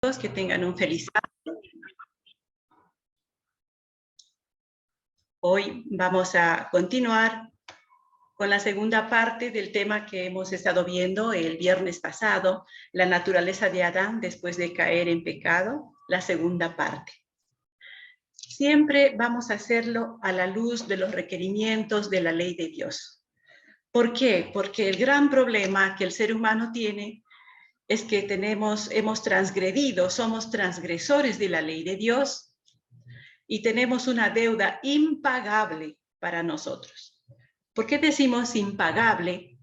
Que tengan un feliz sábado. Hoy vamos a continuar con la segunda parte del tema que hemos estado viendo el viernes pasado, la naturaleza de Adán después de caer en pecado, la segunda parte. Siempre vamos a hacerlo a la luz de los requerimientos de la ley de Dios. ¿Por qué? Porque el gran problema que el ser humano tiene es que hemos transgredido, somos transgresores de la ley de Dios y tenemos una deuda impagable para nosotros. ¿Por qué decimos impagable?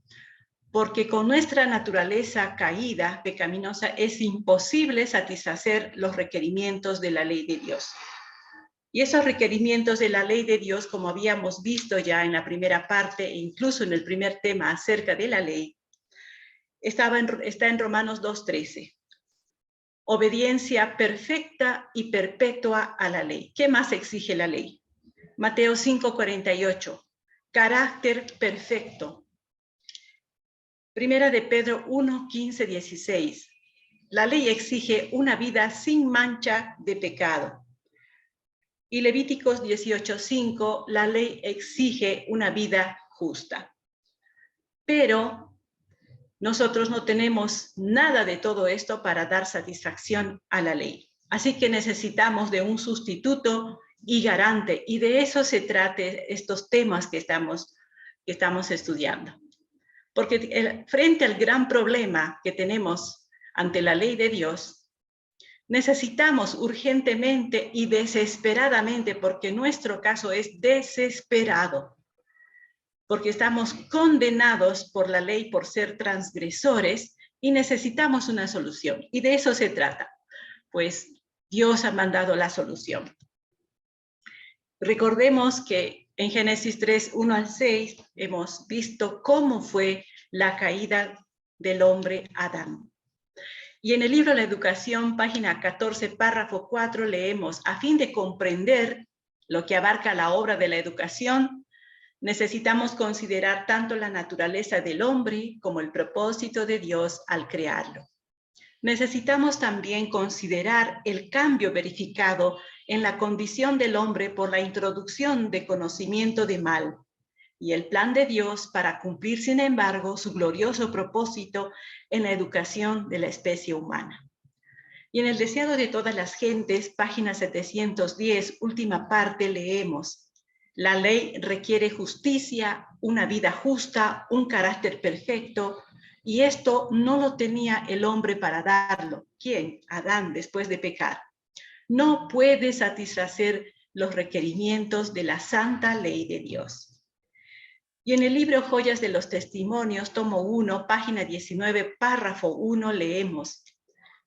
Porque con nuestra naturaleza caída, pecaminosa, es imposible satisfacer los requerimientos de la ley de Dios. Y esos requerimientos de la ley de Dios, como habíamos visto ya en la primera parte e incluso en el primer tema acerca de la ley, está en Romanos 2:13. Obediencia perfecta y perpetua a la ley. ¿Qué más exige la ley? Mateo 5:48. Carácter perfecto. Primera de Pedro 1:15-16. La ley exige una vida sin mancha de pecado. Y Levíticos 18:5, la ley exige una vida justa. Pero nosotros no tenemos nada de todo esto para dar satisfacción a la ley. Así que necesitamos de un sustituto y garante, y de eso se trata estos temas que estamos estudiando. Porque frente al gran problema que tenemos ante la ley de Dios, necesitamos urgentemente y desesperadamente, porque nuestro caso es desesperado, porque estamos condenados por la ley por ser transgresores y necesitamos una solución. Y de eso se trata, pues Dios ha mandado la solución. Recordemos que en Génesis 3:1-6 hemos visto cómo fue la caída del hombre Adán. Y en el libro La Educación, página 14, párrafo 4, leemos: a fin de comprender lo que abarca la obra de la educación, necesitamos considerar tanto la naturaleza del hombre como el propósito de Dios al crearlo. Necesitamos también considerar el cambio verificado en la condición del hombre por la introducción de conocimiento de mal y el plan de Dios para cumplir, sin embargo, su glorioso propósito en la educación de la especie humana. Y en el deseado de todas las gentes, página 710, última parte, leemos: la ley requiere justicia, una vida justa, un carácter perfecto, y esto no lo tenía el hombre para darlo. ¿Quién? Adán, después de pecar. No puede satisfacer los requerimientos de la santa ley de Dios. Y en el libro Joyas de los Testimonios, tomo 1, página 19, párrafo 1, leemos: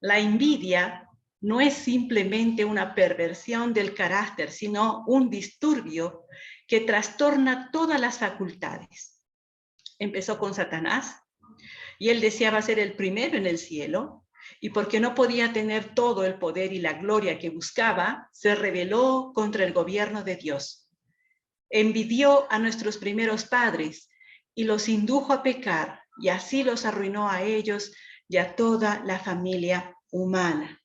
la envidia no es simplemente una perversión del carácter, sino un disturbio que trastorna todas las facultades. Empezó con Satanás, y él deseaba ser el primero en el cielo, y porque no podía tener todo el poder y la gloria que buscaba, se rebeló contra el gobierno de Dios. Envidió a nuestros primeros padres y los indujo a pecar, y así los arruinó a ellos y a toda la familia humana.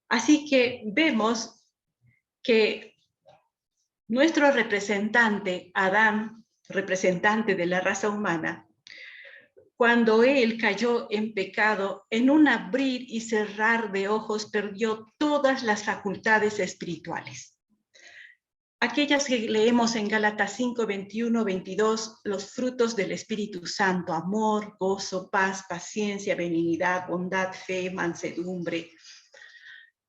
Así que vemos que nuestro representante, Adán, representante de la raza humana, cuando él cayó en pecado, en un abrir y cerrar de ojos perdió todas las facultades espirituales. Aquellas que leemos en Gálatas 5, 21, 22, los frutos del Espíritu Santo: amor, gozo, paz, paciencia, benignidad, bondad, fe, mansedumbre.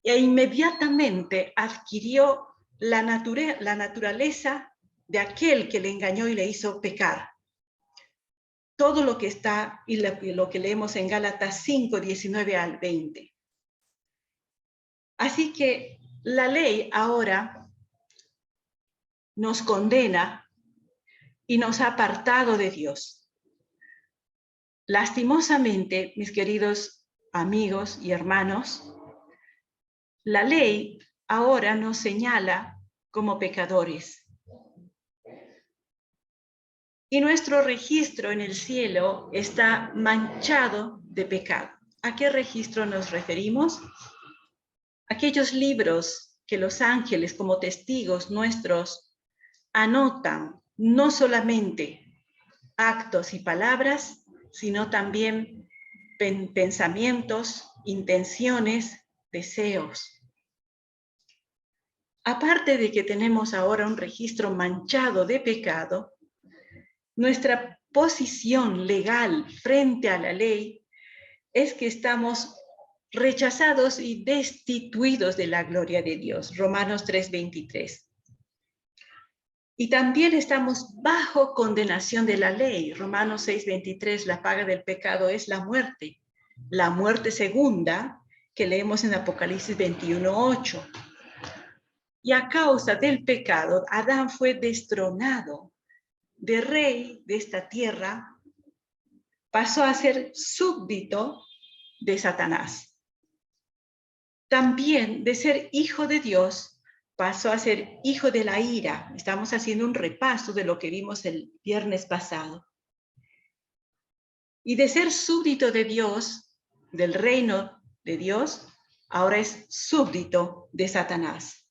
E inmediatamente adquirió la naturaleza de aquel que le engañó y le hizo pecar. Todo lo que está y lo que leemos en Gálatas 5, 19-20. Así que la ley ahora nos condena y nos ha apartado de Dios. Lastimosamente, mis queridos amigos y hermanos, la ley ahora nos señala como pecadores. Y nuestro registro en el cielo está manchado de pecado. ¿A qué registro nos referimos? Aquellos libros que los ángeles como testigos nuestros anotan no solamente actos y palabras, sino también pensamientos, intenciones, deseos. Aparte de que tenemos ahora un registro manchado de pecado, nuestra posición legal frente a la ley es que estamos rechazados y destituidos de la gloria de Dios. Romanos 3:23. Y también estamos bajo condenación de la ley. Romanos 6:23, la paga del pecado es la muerte. La muerte segunda que leemos en Apocalipsis 21:8. Y a causa del pecado, Adán fue destronado de rey de esta tierra, pasó a ser súbdito de Satanás. También de ser hijo de Dios, pasó a ser hijo de la ira. Estamos haciendo un repaso de lo que vimos el viernes pasado. Y de ser súbdito de Dios, del reino de Dios, ahora es súbdito de Satanás.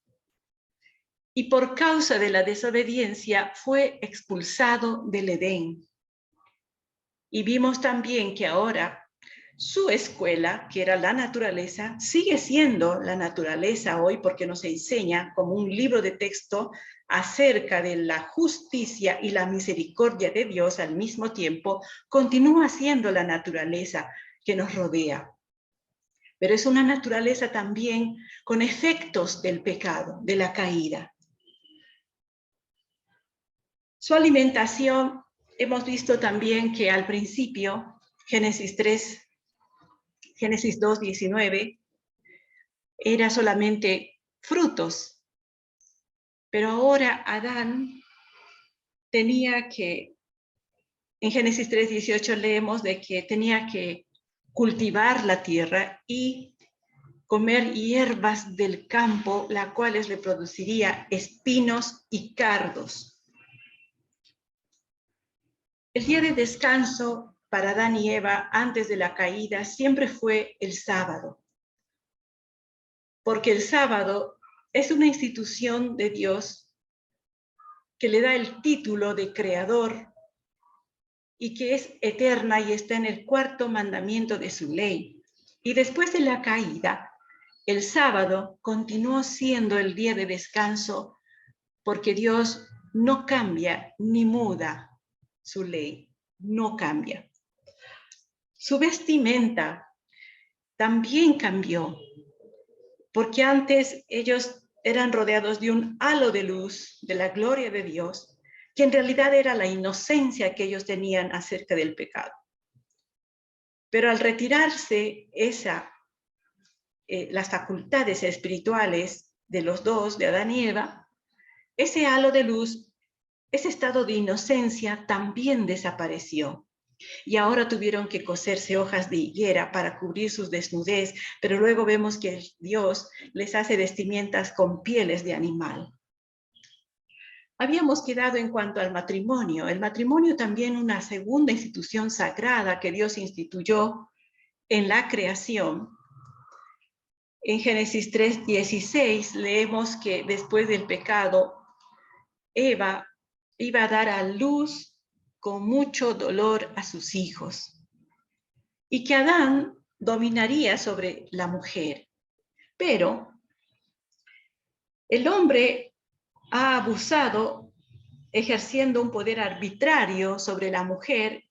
Y por causa de la desobediencia fue expulsado del Edén. Y vimos también que ahora su escuela, que era la naturaleza, sigue siendo la naturaleza hoy porque nos enseña como un libro de texto acerca de la justicia y la misericordia de Dios al mismo tiempo, continúa siendo la naturaleza que nos rodea. Pero es una naturaleza también con efectos del pecado, de la caída. Su alimentación, hemos visto también que al principio, Génesis 2:19, era solamente frutos. Pero ahora Adán tenía que, en Génesis 3:18 leemos de que tenía que cultivar la tierra y comer hierbas del campo, las cuales le produciría espinos y cardos. El día de descanso para Adán y Eva antes de la caída siempre fue el sábado, porque el sábado es una institución de Dios que le da el título de creador y que es eterna y está en el cuarto mandamiento de su ley. Y después de la caída, el sábado continuó siendo el día de descanso porque Dios no cambia ni muda su ley, no cambia. Su vestimenta también cambió, porque antes ellos eran rodeados de un halo de luz, de la gloria de Dios, que en realidad era la inocencia que ellos tenían acerca del pecado. Pero al retirarse las facultades espirituales de los dos, de Adán y Eva, ese halo de luz, ese estado de inocencia también desapareció. Y ahora tuvieron que coserse hojas de higuera para cubrir sus desnudez, pero luego vemos que Dios les hace vestimentas con pieles de animal. Habíamos quedado en cuanto al matrimonio. El matrimonio también una segunda institución sagrada que Dios instituyó en la creación. En Génesis 3:16 leemos que después del pecado, Eva iba a dar a luz con mucho dolor a sus hijos, y que Adán dominaría sobre la mujer. Pero el hombre ha abusado ejerciendo un poder arbitrario sobre la mujer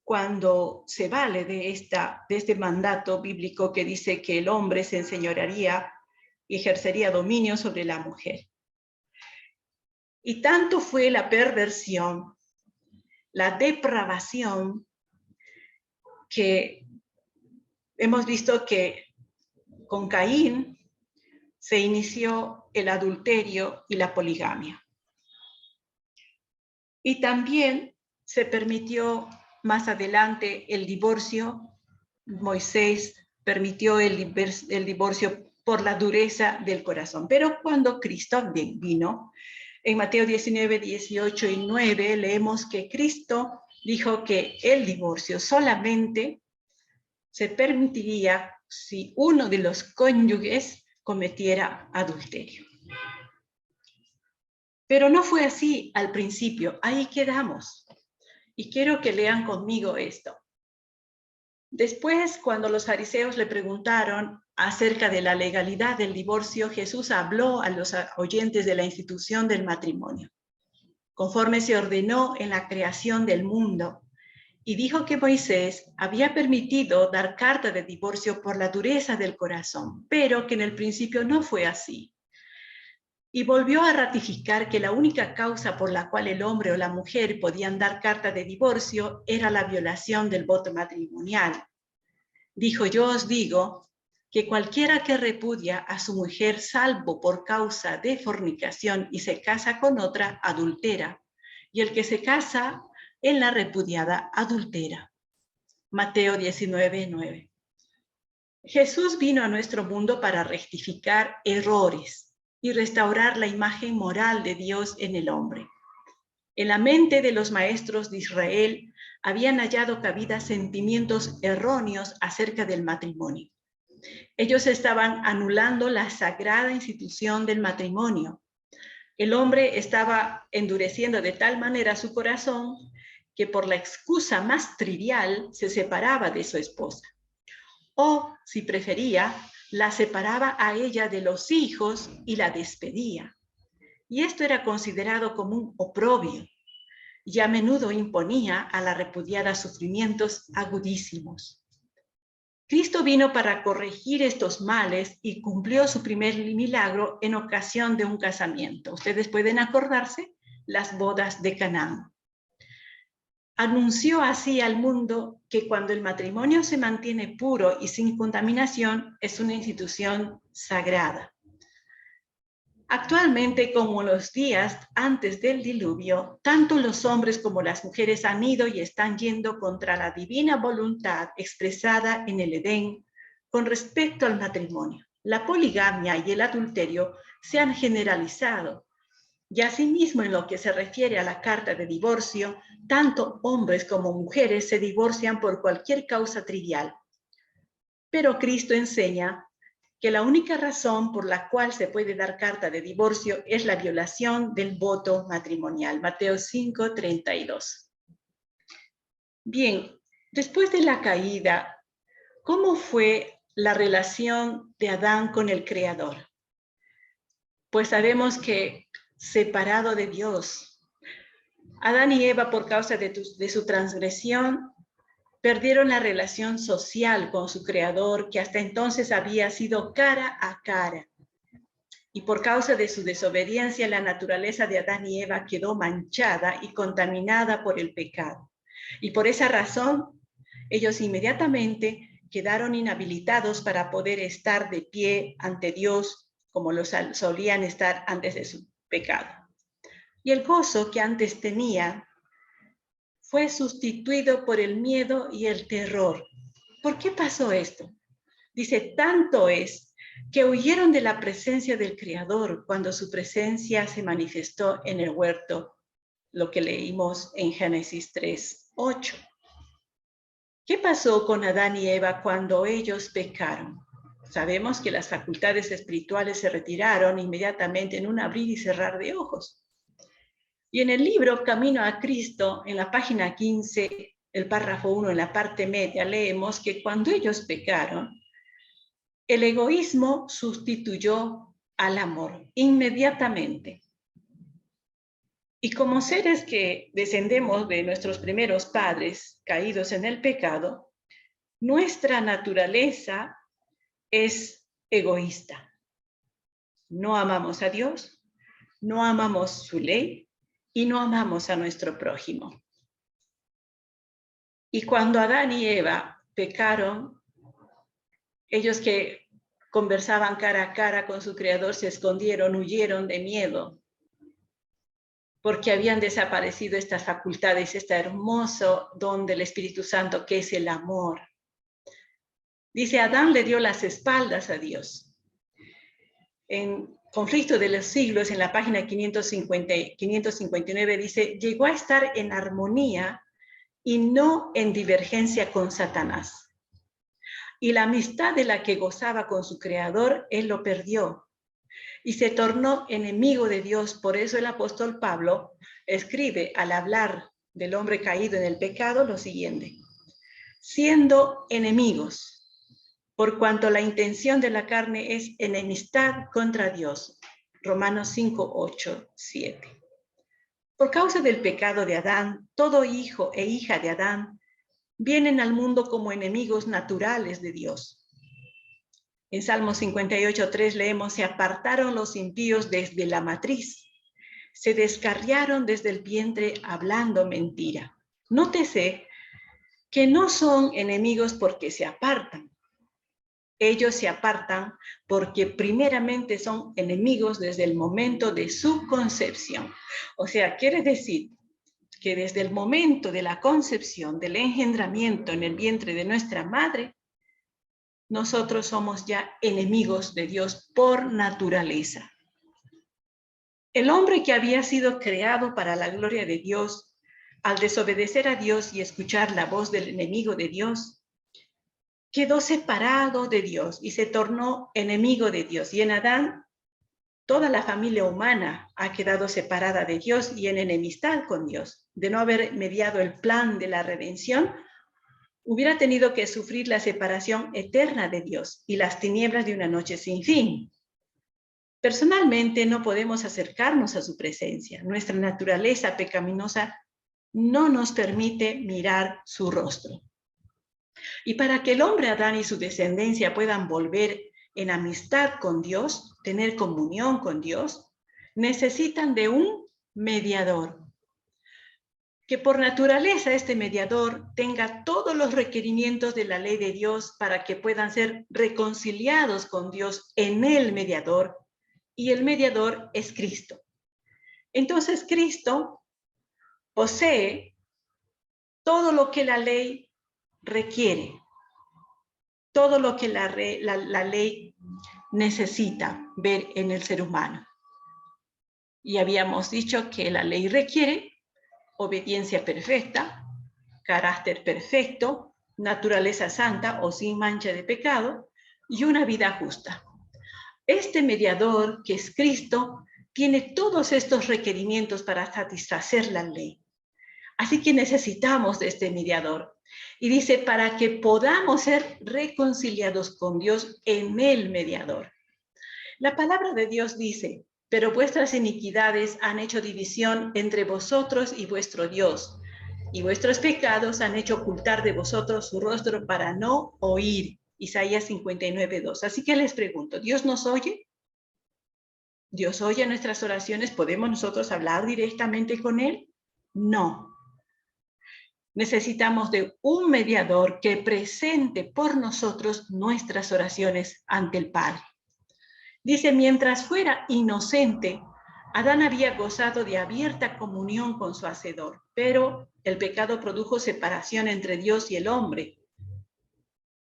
cuando se vale de este mandato bíblico que dice que el hombre se enseñorearía y ejercería dominio sobre la mujer. Y tanto fue la perversión, la depravación, que hemos visto que con Caín se inició el adulterio y la poligamia. Y también se permitió más adelante el divorcio. Moisés permitió el divorcio por la dureza del corazón. Pero cuando Cristo vino, en Mateo 19, 18 y 9, leemos que Cristo dijo que el divorcio solamente se permitiría si uno de los cónyuges cometiera adulterio. Pero no fue así al principio, ahí quedamos. Y quiero que lean conmigo esto. Después, cuando los fariseos le preguntaron acerca de la legalidad del divorcio, Jesús habló a los oyentes de la institución del matrimonio, conforme se ordenó en la creación del mundo, y dijo que Moisés había permitido dar carta de divorcio por la dureza del corazón, pero que en el principio no fue así. Y volvió a ratificar que la única causa por la cual el hombre o la mujer podían dar carta de divorcio era la violación del voto matrimonial. Dijo: yo os digo que cualquiera que repudia a su mujer salvo por causa de fornicación y se casa con otra, adultera, y el que se casa en la repudiada, adultera. Mateo 19:9. Jesús vino a nuestro mundo para rectificar errores y restaurar la imagen moral de Dios en el hombre. En la mente de los maestros de Israel habían hallado cabida sentimientos erróneos acerca del matrimonio. Ellos estaban anulando la sagrada institución del matrimonio. El hombre estaba endureciendo de tal manera su corazón que por la excusa más trivial se separaba de su esposa. O, si prefería, la separaba a ella de los hijos y la despedía. Y esto era considerado como un oprobio, y a menudo imponía a la repudiada sufrimientos agudísimos. Cristo vino para corregir estos males y cumplió su primer milagro en ocasión de un casamiento. Ustedes pueden acordarse, las bodas de Canaán. Anunció así al mundo que cuando el matrimonio se mantiene puro y sin contaminación, es una institución sagrada. Actualmente, como los días antes del diluvio, tanto los hombres como las mujeres han ido y están yendo contra la divina voluntad expresada en el Edén con respecto al matrimonio. La poligamia y el adulterio se han generalizado. Y asimismo, en lo que se refiere a la carta de divorcio, tanto hombres como mujeres se divorcian por cualquier causa trivial. Pero Cristo enseña que la única razón por la cual se puede dar carta de divorcio es la violación del voto matrimonial. Mateo 5:32. Bien, después de la caída, ¿cómo fue la relación de Adán con el Creador? Pues sabemos que separado de Dios, Adán y Eva, por causa de su transgresión, perdieron la relación social con su Creador, que hasta entonces había sido cara a cara. Y por causa de su desobediencia, la naturaleza de Adán y Eva quedó manchada y contaminada por el pecado. Y por esa razón, ellos inmediatamente quedaron inhabilitados para poder estar de pie ante Dios como lo solían estar antes de su pecado. Y el gozo que antes tenía fue sustituido por el miedo y el terror. ¿Por qué pasó esto? Dice, tanto es que huyeron de la presencia del Creador cuando su presencia se manifestó en el huerto, lo que leímos en Génesis 3:8. ¿Qué pasó con Adán y Eva cuando ellos pecaron? Sabemos que las facultades espirituales se retiraron inmediatamente en un abrir y cerrar de ojos. Y en el libro Camino a Cristo, en la página 15, el párrafo 1, en la parte media, leemos que cuando ellos pecaron, el egoísmo sustituyó al amor inmediatamente. Y como seres que descendemos de nuestros primeros padres caídos en el pecado, nuestra naturaleza es egoísta. No amamos a Dios, no amamos su ley y no amamos a nuestro prójimo. Y cuando Adán y Eva pecaron, ellos que conversaban cara a cara con su Creador se escondieron, huyeron de miedo, porque habían desaparecido estas facultades, este hermoso don del Espíritu Santo que es el amor. Dice, Adán le dio las espaldas a Dios. En Conflicto de los Siglos, en la página 559, dice, llegó a estar en armonía y no en divergencia con Satanás. y la amistad de la que gozaba con su Creador, él lo perdió y se tornó enemigo de Dios. Por eso el apóstol Pablo escribe al hablar del hombre caído en el pecado lo siguiente: siendo enemigos, por cuanto la intención de la carne es enemistad contra Dios. Romanos 5, 8, 7. Por causa del pecado de Adán, todo hijo e hija de Adán vienen al mundo como enemigos naturales de Dios. En Salmo 58, 3 leemos: se apartaron los impíos desde la matriz, se descarriaron desde el vientre hablando mentira. Nótese que no son enemigos porque se apartan. Ellos se apartan porque primeramente son enemigos desde el momento de su concepción. O sea, quiere decir que desde el momento de la concepción, del engendramiento en el vientre de nuestra madre, nosotros somos ya enemigos de Dios por naturaleza. El hombre que había sido creado para la gloria de Dios, al desobedecer a Dios y escuchar la voz del enemigo de Dios, quedó separado de Dios y se tornó enemigo de Dios. Y en Adán, toda la familia humana ha quedado separada de Dios y en enemistad con Dios. De no haber mediado el plan de la redención, hubiera tenido que sufrir la separación eterna de Dios y las tinieblas de una noche sin fin. Personalmente no podemos acercarnos a su presencia. Nuestra naturaleza pecaminosa no nos permite mirar su rostro. Y para que el hombre Adán y su descendencia puedan volver en amistad con Dios, tener comunión con Dios, necesitan de un mediador. Que por naturaleza este mediador tenga todos los requerimientos de la ley de Dios para que puedan ser reconciliados con Dios en el mediador, y el mediador es Cristo. Entonces Cristo posee todo lo que la ley requiere, todo lo que la ley necesita ver en el ser humano. Y habíamos dicho que la ley requiere obediencia perfecta, carácter perfecto, naturaleza santa o sin mancha de pecado, y una vida justa. Este mediador, que es Cristo, tiene todos estos requerimientos para satisfacer la ley. Así que necesitamos de este mediador. Y dice, para que podamos ser reconciliados con Dios en el mediador. La palabra de Dios dice: pero vuestras iniquidades han hecho división entre vosotros y vuestro Dios, y vuestros pecados han hecho ocultar de vosotros su rostro para no oír. Isaías 59, 2. Así que les pregunto, ¿Dios nos oye? ¿Dios oye nuestras oraciones? ¿Podemos nosotros hablar directamente con Él? No. Necesitamos de un mediador que presente por nosotros nuestras oraciones ante el Padre. Dice, mientras fuera inocente, Adán había gozado de abierta comunión con su Hacedor, pero el pecado produjo separación entre Dios y el hombre.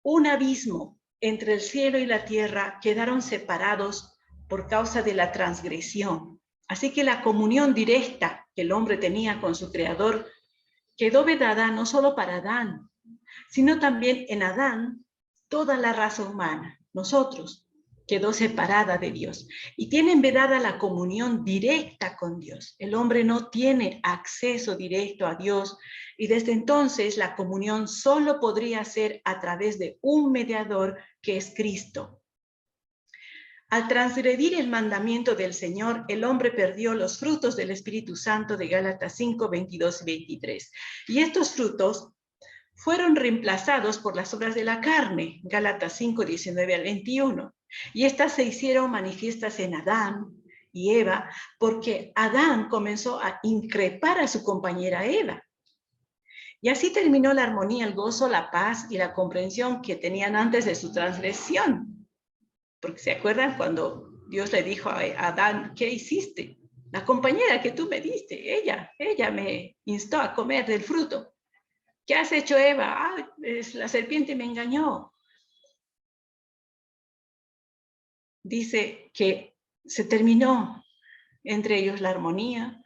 Un abismo entre el cielo y la tierra quedaron separados por causa de la transgresión. Así que la comunión directa que el hombre tenía con su Creador quedó vedada no solo para Adán, sino también en Adán, toda la raza humana, nosotros, quedó separada de Dios y tienen vedada la comunión directa con Dios. El hombre no tiene acceso directo a Dios y desde entonces la comunión solo podría ser a través de un mediador que es Cristo. Al transgredir el mandamiento del Señor, el hombre perdió los frutos del Espíritu Santo de Gálatas 5, 22 y 23. Y estos frutos fueron reemplazados por las obras de la carne, Gálatas 5, 19 al 21. Y estas se hicieron manifiestas en Adán y Eva, porque Adán comenzó a increpar a su compañera Eva. Y así terminó la armonía, el gozo, la paz y la comprensión que tenían antes de su transgresión. Porque ¿se acuerdan cuando Dios le dijo a Adán, ¿qué hiciste? La compañera que tú me diste, ella me instó a comer del fruto. ¿Qué has hecho, Eva? Ah, la serpiente me engañó. Dice que se terminó entre ellos la armonía,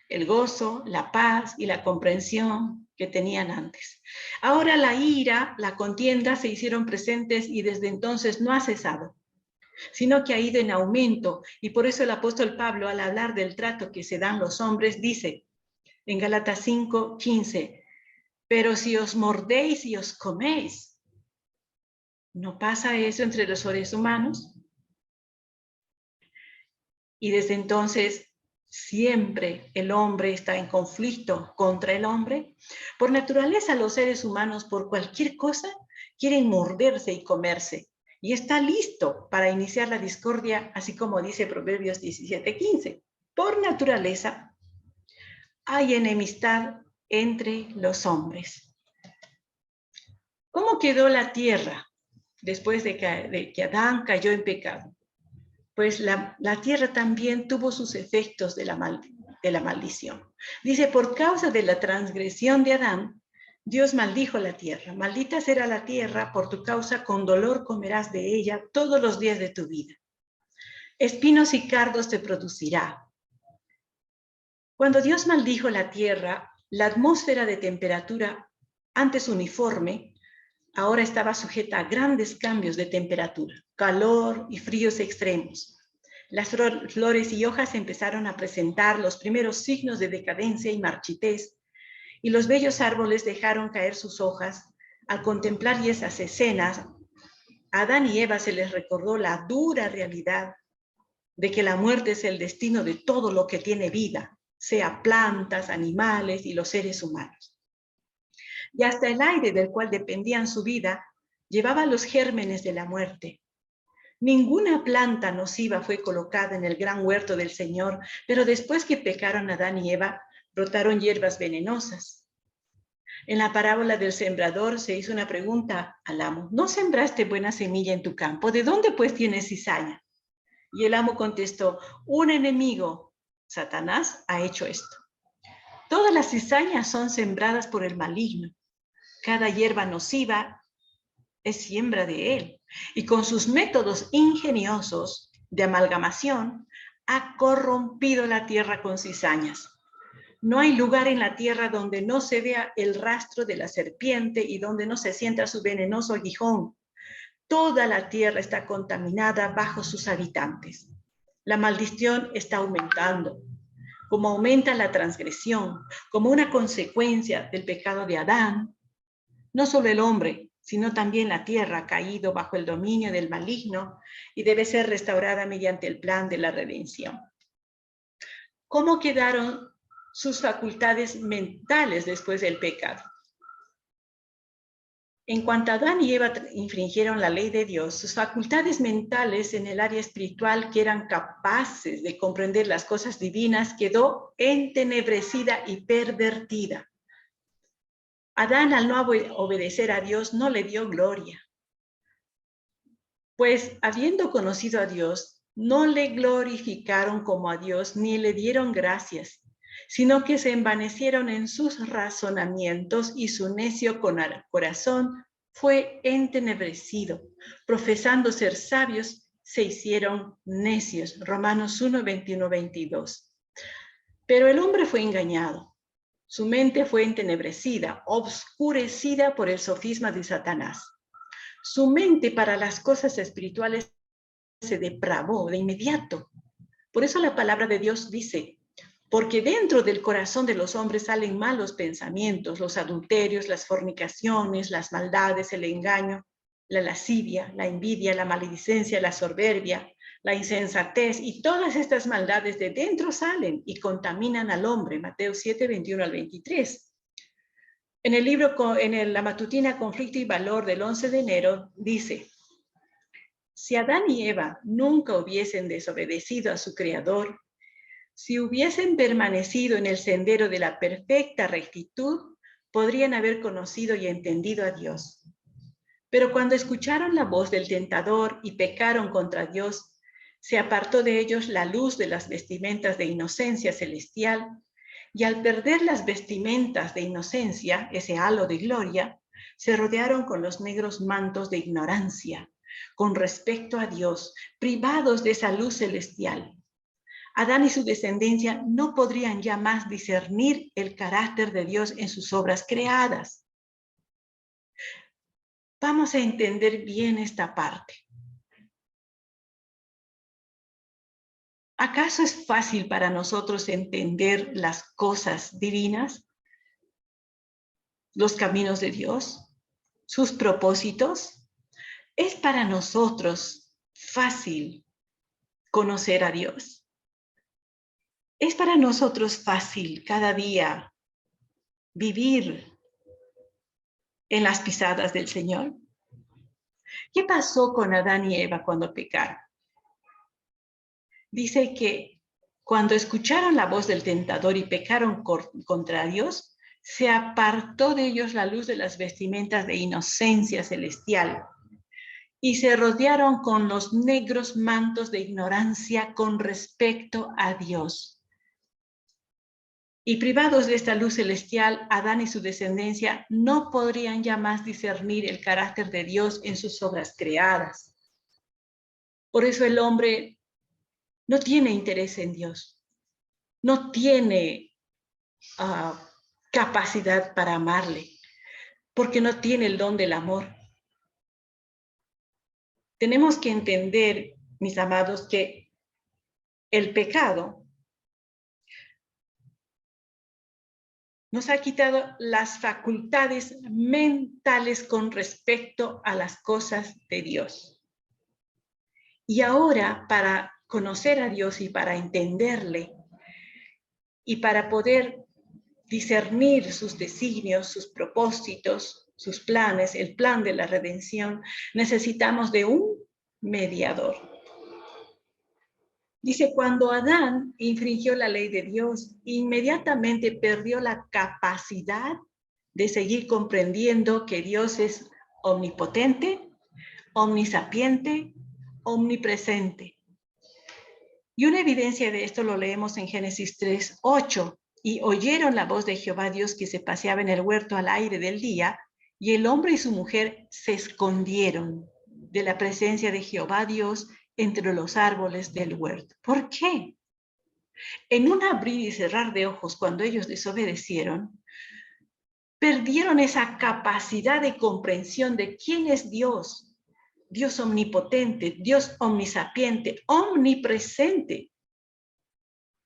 el gozo, la paz y la comprensión. que tenían antes. Ahora la ira, la contienda se hicieron presentes y desde entonces no ha cesado, sino que ha ido en aumento. Y por eso el apóstol Pablo, al hablar del trato que se dan los hombres, dice en Gálatas 5:15, pero si os mordéis y os coméis, ¿no pasa eso entre los seres humanos? Y desde entonces siempre el hombre está en conflicto contra el hombre. Por naturaleza los seres humanos por cualquier cosa quieren morderse y comerse. Y está listo para iniciar la discordia, así como dice Proverbios 17:15. Por naturaleza hay enemistad entre los hombres. ¿Cómo quedó la tierra después de que Adán cayó en pecado? Pues la tierra también tuvo sus efectos de la maldición. Dice, por causa de la transgresión de Adán, Dios maldijo la tierra. Maldita será la tierra, por tu causa con dolor comerás de ella todos los días de tu vida. Espinos y cardos te producirá. Cuando Dios maldijo la tierra, la atmósfera de temperatura, antes uniforme, ahora estaba sujeta a grandes cambios de temperatura, calor y fríos extremos. Las flores y hojas empezaron a presentar los primeros signos de decadencia y marchitez, y los bellos árboles dejaron caer sus hojas. Al contemplar esas escenas, a Adán y Eva se les recordó la dura realidad de que la muerte es el destino de todo lo que tiene vida, sea plantas, animales y los seres humanos. Y hasta el aire del cual dependían su vida llevaba los gérmenes de la muerte. Ninguna planta nociva fue colocada en el gran huerto del Señor, pero después que pecaron Adán y Eva, brotaron hierbas venenosas. En la parábola del sembrador se hizo una pregunta al amo: ¿no sembraste buena semilla en tu campo? ¿De dónde pues tienes cizaña? Y el amo contestó: un enemigo, Satanás, ha hecho esto. Todas las cizañas son sembradas por el maligno. Cada hierba nociva es siembra de él. Y con sus métodos ingeniosos de amalgamación, ha corrompido la tierra con cizañas. No hay lugar en la tierra donde no se vea el rastro de la serpiente y donde no se sienta su venenoso aguijón. Toda la tierra está contaminada bajo sus habitantes. La maldición está aumentando. Como aumenta la transgresión, como una consecuencia del pecado de Adán, no solo el hombre, sino también la tierra ha caído bajo el dominio del maligno y debe ser restaurada mediante el plan de la redención. ¿Cómo quedaron sus facultades mentales después del pecado? En cuanto Adán y Eva infringieron la ley de Dios, sus facultades mentales en el área espiritual, que eran capaces de comprender las cosas divinas, quedó entenebrecida y pervertida. Adán, al no obedecer a Dios, no le dio gloria. Pues, habiendo conocido a Dios, no le glorificaron como a Dios, ni le dieron gracias, sino que se envanecieron en sus razonamientos y su necio corazón fue entenebrecido. Profesando ser sabios, se hicieron necios. Romanos 1, 21, 22. Pero el hombre fue engañado. Su mente fue entenebrecida, obscurecida por el sofisma de Satanás. Su mente para las cosas espirituales se depravó de inmediato. Por eso la palabra de Dios dice: porque dentro del corazón de los hombres salen malos pensamientos, los adulterios, las fornicaciones, las maldades, el engaño, la lascivia, la envidia, la maledicencia, la soberbia, la insensatez, y todas estas maldades de dentro salen y contaminan al hombre. Mateo 7, 21 al 23. En el libro, la matutina Conflicto y Valor del 11 de enero, dice: si Adán y Eva nunca hubiesen desobedecido a su Creador, si hubiesen permanecido en el sendero de la perfecta rectitud, podrían haber conocido y entendido a Dios. Pero cuando escucharon la voz del tentador y pecaron contra Dios, se apartó de ellos la luz de las vestimentas de inocencia celestial, y al perder las vestimentas de inocencia, ese halo de gloria, se rodearon con los negros mantos de ignorancia con respecto a Dios, privados de esa luz celestial. Adán y su descendencia no podrían ya más discernir el carácter de Dios en sus obras creadas. Vamos a entender bien esta parte. ¿Acaso es fácil para nosotros entender las cosas divinas, los caminos de Dios, sus propósitos? ¿Es para nosotros fácil conocer a Dios? ¿Es para nosotros fácil cada día vivir en las pisadas del Señor? ¿Qué pasó con Adán y Eva cuando pecaron? Dice que cuando escucharon la voz del tentador y pecaron contra Dios, se apartó de ellos la luz de las vestimentas de inocencia celestial y se rodearon con los negros mantos de ignorancia con respecto a Dios. Y privados de esta luz celestial, Adán y su descendencia no podrían ya más discernir el carácter de Dios en sus obras creadas. Por eso el hombre no tiene interés en Dios, no tiene capacidad para amarle, porque no tiene el don del amor. Tenemos que entender, mis amados, que el pecado nos ha quitado las facultades mentales con respecto a las cosas de Dios. Y ahora, para conocer a Dios y para entenderle, y para poder discernir sus designios, sus propósitos, sus planes, el plan de la redención, necesitamos de un mediador. Dice, cuando Adán infringió la ley de Dios, inmediatamente perdió la capacidad de seguir comprendiendo que Dios es omnipotente, omnisapiente, omnipresente. Y una evidencia de esto lo leemos en Génesis 3:8. Y oyeron la voz de Jehová Dios que se paseaba en el huerto al aire del día, y el hombre y su mujer se escondieron de la presencia de Jehová Dios entre los árboles del huerto. ¿Por qué? En un abrir y cerrar de ojos, cuando ellos desobedecieron, perdieron esa capacidad de comprensión de quién es Dios. Dios omnipotente, Dios omnisapiente, omnipresente.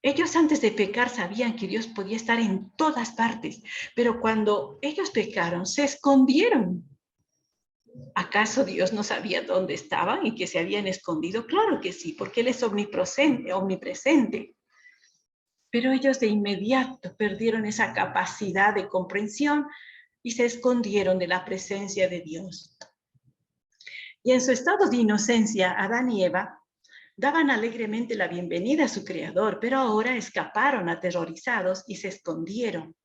Ellos antes de pecar sabían que Dios podía estar en todas partes, pero cuando ellos pecaron, se escondieron. ¿Acaso Dios no sabía dónde estaban y que se habían escondido? Claro que sí, porque Él es omnipresente. Pero ellos de inmediato perdieron esa capacidad de comprensión y se escondieron de la presencia de Dios. Y en su estado de inocencia, Adán y Eva daban alegremente la bienvenida a su Creador, pero ahora escaparon aterrorizados y se escondieron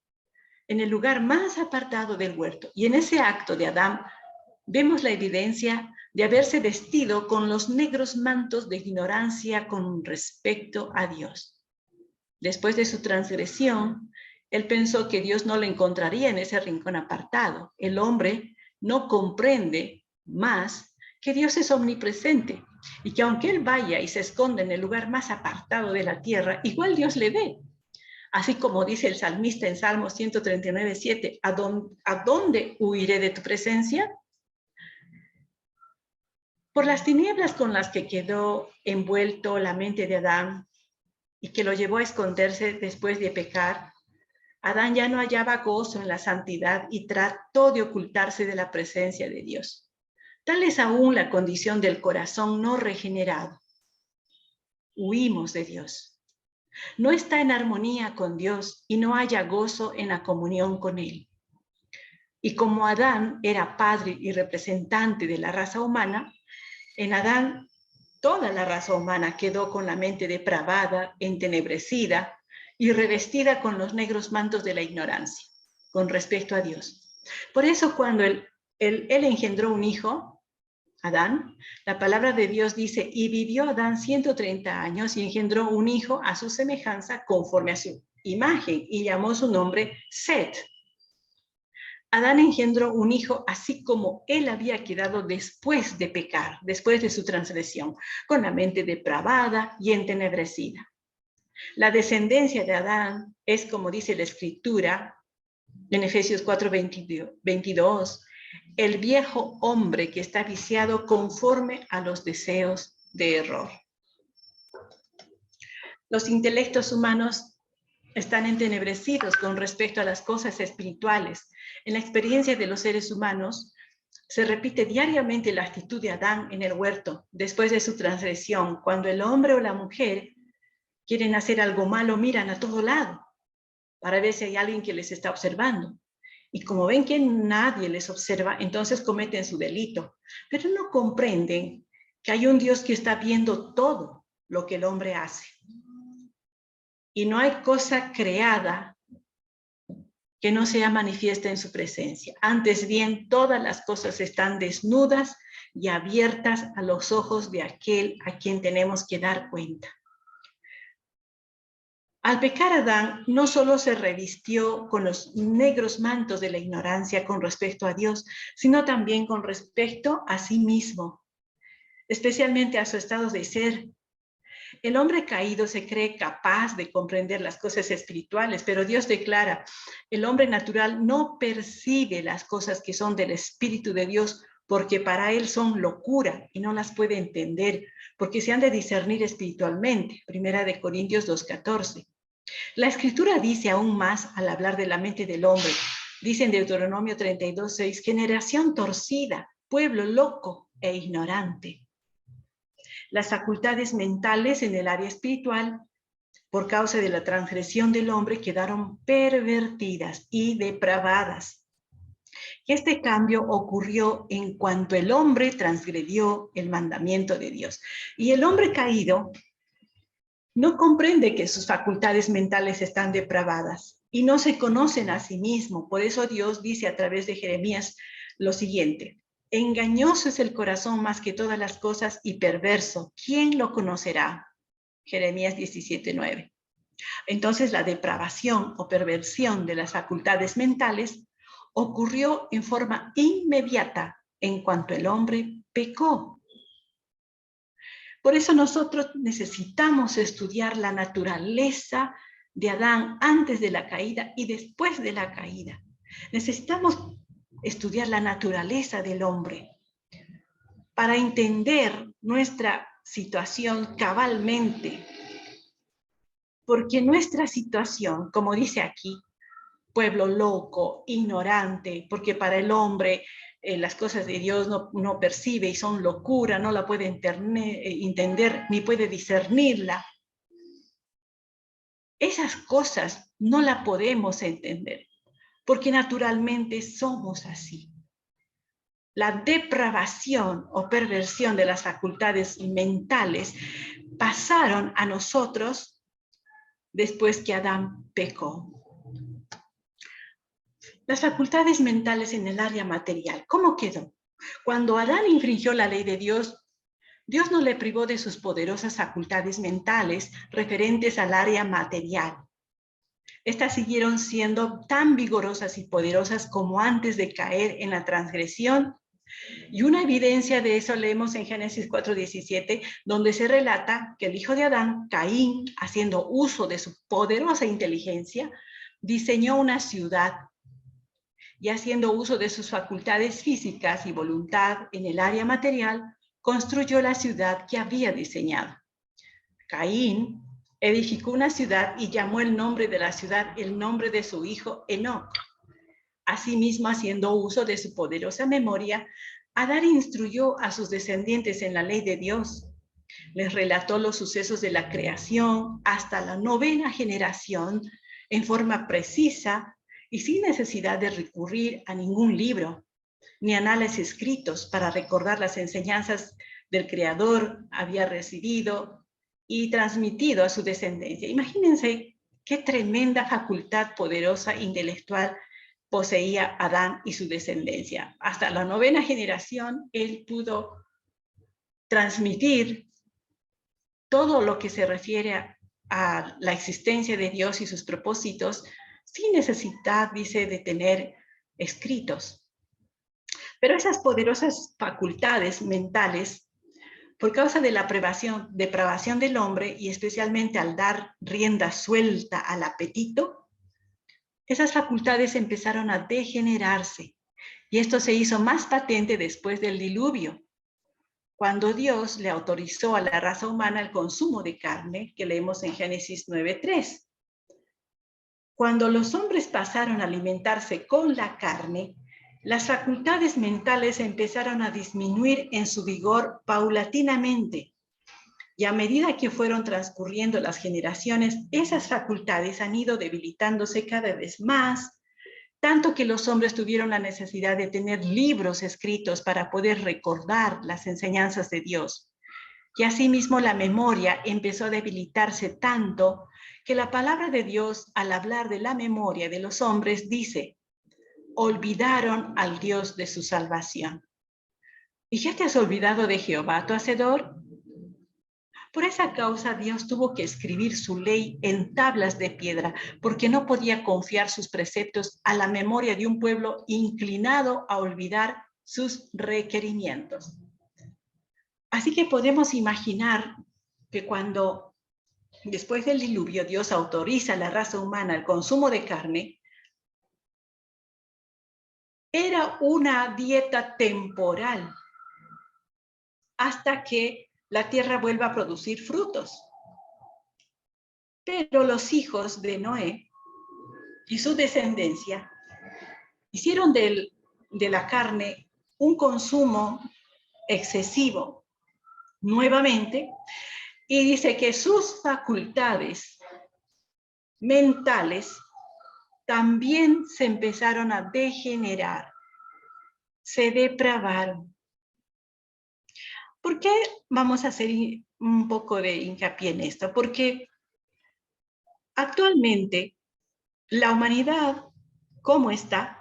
en el lugar más apartado del huerto. Y en ese acto de Adán vemos la evidencia de haberse vestido con los negros mantos de ignorancia con respecto a Dios. Después de su transgresión, él pensó que Dios no le encontraría en ese rincón apartado. El hombre no comprende más que Dios es omnipresente y que aunque él vaya y se esconda en el lugar más apartado de la tierra, igual Dios le ve. Así como dice el salmista en Salmo 139:7, ¿a dónde huiré de tu presencia? Por las tinieblas con las que quedó envuelto la mente de Adán y que lo llevó a esconderse después de pecar, Adán ya no hallaba gozo en la santidad y trató de ocultarse de la presencia de Dios. Tal es aún la condición del corazón no regenerado. Huimos de Dios. No está en armonía con Dios y no haya gozo en la comunión con Él. Y como Adán era padre y representante de la raza humana, en Adán toda la raza humana quedó con la mente depravada, entenebrecida y revestida con los negros mantos de la ignorancia con respecto a Dios. Por eso cuando él engendró un hijo, Adán, la palabra de Dios dice, y vivió Adán 130 años y engendró un hijo a su semejanza conforme a su imagen y llamó su nombre Set. Adán engendró un hijo así como él había quedado después de pecar, después de su transgresión, con la mente depravada y entenebrecida. La descendencia de Adán es, como dice la Escritura, en Efesios 4:22, el viejo hombre que está viciado conforme a los deseos de error. Los intelectos humanos están entenebrecidos con respecto a las cosas espirituales. En la experiencia de los seres humanos, se repite diariamente la actitud de Adán en el huerto, después de su transgresión. Cuando el hombre o la mujer quieren hacer algo malo, miran a todo lado para ver si hay alguien que les está observando. Y como ven que nadie les observa, entonces cometen su delito. Pero no comprenden que hay un Dios que está viendo todo lo que el hombre hace. Y no hay cosa creada que no sea manifiesta en su presencia. Antes bien, todas las cosas están desnudas y abiertas a los ojos de aquel a quien tenemos que dar cuenta. Al pecar Adán, no solo se revistió con los negros mantos de la ignorancia con respecto a Dios, sino también con respecto a sí mismo, especialmente a su estado de ser. El hombre caído se cree capaz de comprender las cosas espirituales, pero Dios declara, el hombre natural no percibe las cosas que son del Espíritu de Dios, porque para él son locura y no las puede entender, porque se han de discernir espiritualmente. 1 Corintios 2:14. La Escritura dice aún más al hablar de la mente del hombre. Dice en Deuteronomio 32:6, generación torcida, pueblo loco e ignorante. Las facultades mentales en el área espiritual, por causa de la transgresión del hombre, quedaron pervertidas y depravadas. Este cambio ocurrió en cuanto el hombre transgredió el mandamiento de Dios. Y el hombre caído no comprende que sus facultades mentales están depravadas y no se conocen a sí mismo. Por eso Dios dice a través de Jeremías lo siguiente: engañoso es el corazón más que todas las cosas y perverso. ¿Quién lo conocerá? Jeremías 17:9. Entonces la depravación o perversión de las facultades mentales ocurrió en forma inmediata en cuanto el hombre pecó. Por eso nosotros necesitamos estudiar la naturaleza de Adán antes de la caída y después de la caída. Necesitamos estudiar la naturaleza del hombre para entender nuestra situación cabalmente. Porque nuestra situación, como dice aquí, pueblo loco, ignorante, porque para el hombre las cosas de Dios no percibe y son locura, no la puede entender ni puede discernirla. Esas cosas no las podemos entender, porque naturalmente somos así. La depravación o perversión de las facultades mentales pasaron a nosotros después que Adán pecó. Las facultades mentales en el área material, ¿cómo quedó? Cuando Adán infringió la ley de Dios, Dios no le privó de sus poderosas facultades mentales referentes al área material. Estas siguieron siendo tan vigorosas y poderosas como antes de caer en la transgresión. Y una evidencia de eso leemos en Génesis 4:17, donde se relata que el hijo de Adán, Caín, haciendo uso de su poderosa inteligencia, diseñó una ciudad y haciendo uso de sus facultades físicas y voluntad en el área material, construyó la ciudad que había diseñado. Caín edificó una ciudad y llamó el nombre de la ciudad el nombre de su hijo Enoc. Asimismo, haciendo uso de su poderosa memoria, Adán instruyó a sus descendientes en la ley de Dios. Les relató los sucesos de la creación hasta la 9ª generación en forma precisa y sin necesidad de recurrir a ningún libro ni anales escritos para recordar las enseñanzas del Creador había recibido y transmitido a su descendencia. Imagínense qué tremenda facultad poderosa intelectual poseía Adán y su descendencia. Hasta la 9ª generación, él pudo transmitir todo lo que se refiere a la existencia de Dios y sus propósitos sin necesidad, dice, de tener escritos. Pero esas poderosas facultades mentales Por causa de la depravación del hombre y especialmente al dar rienda suelta al apetito, esas facultades empezaron a degenerarse y esto se hizo más patente después del diluvio, cuando Dios le autorizó a la raza humana el consumo de carne, que leemos en Génesis 9:3. Cuando los hombres pasaron a alimentarse con la carne, las facultades mentales empezaron a disminuir en su vigor paulatinamente. Y a medida que fueron transcurriendo las generaciones, esas facultades han ido debilitándose cada vez más, tanto que los hombres tuvieron la necesidad de tener libros escritos para poder recordar las enseñanzas de Dios. Y asimismo la memoria empezó a debilitarse tanto que la palabra de Dios, al hablar de la memoria de los hombres, dice: olvidaron al Dios de su salvación. ¿Y ya te has olvidado de Jehová, tu Hacedor? Por esa causa Dios tuvo que escribir su ley en tablas de piedra, porque no podía confiar sus preceptos a la memoria de un pueblo inclinado a olvidar sus requerimientos. Así que podemos imaginar que cuando después del diluvio Dios autoriza a la raza humana el consumo de carne, era una dieta temporal hasta que la tierra vuelva a producir frutos. Pero los hijos de Noé y su descendencia hicieron de la carne un consumo excesivo nuevamente, y dice que sus facultades mentales también se empezaron a degenerar, se depravaron. ¿Por qué vamos a hacer un poco de hincapié en esto? Porque actualmente la humanidad, ¿cómo está?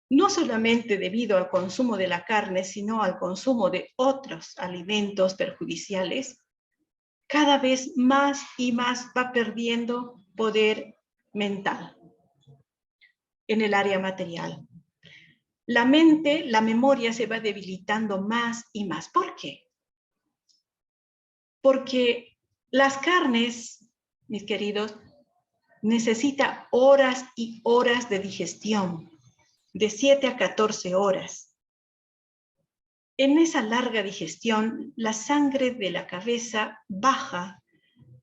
No solamente debido al consumo de la carne, sino al consumo de otros alimentos perjudiciales, cada vez más y más va perdiendo poder mental en el área material. La mente, la memoria se va debilitando más y más. ¿Por qué? Porque las carnes, mis queridos, necesitan horas y horas de digestión, de 7 a 14 horas. En esa larga digestión, la sangre de la cabeza baja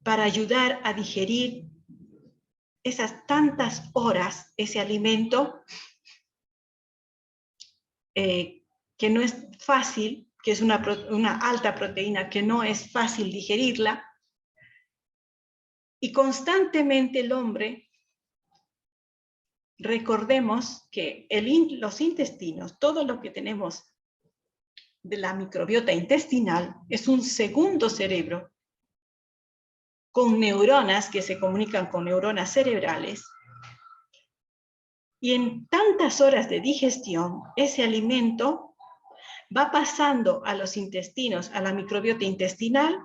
para ayudar a digerir esas tantas horas, ese alimento que no es fácil, que es una alta proteína, que no es fácil digerirla. Y constantemente el hombre, recordemos que los intestinos, todo lo que tenemos de la microbiota intestinal, es un segundo cerebro con neuronas que se comunican con neuronas cerebrales. Y en tantas horas de digestión, ese alimento va pasando a los intestinos, a la microbiota intestinal,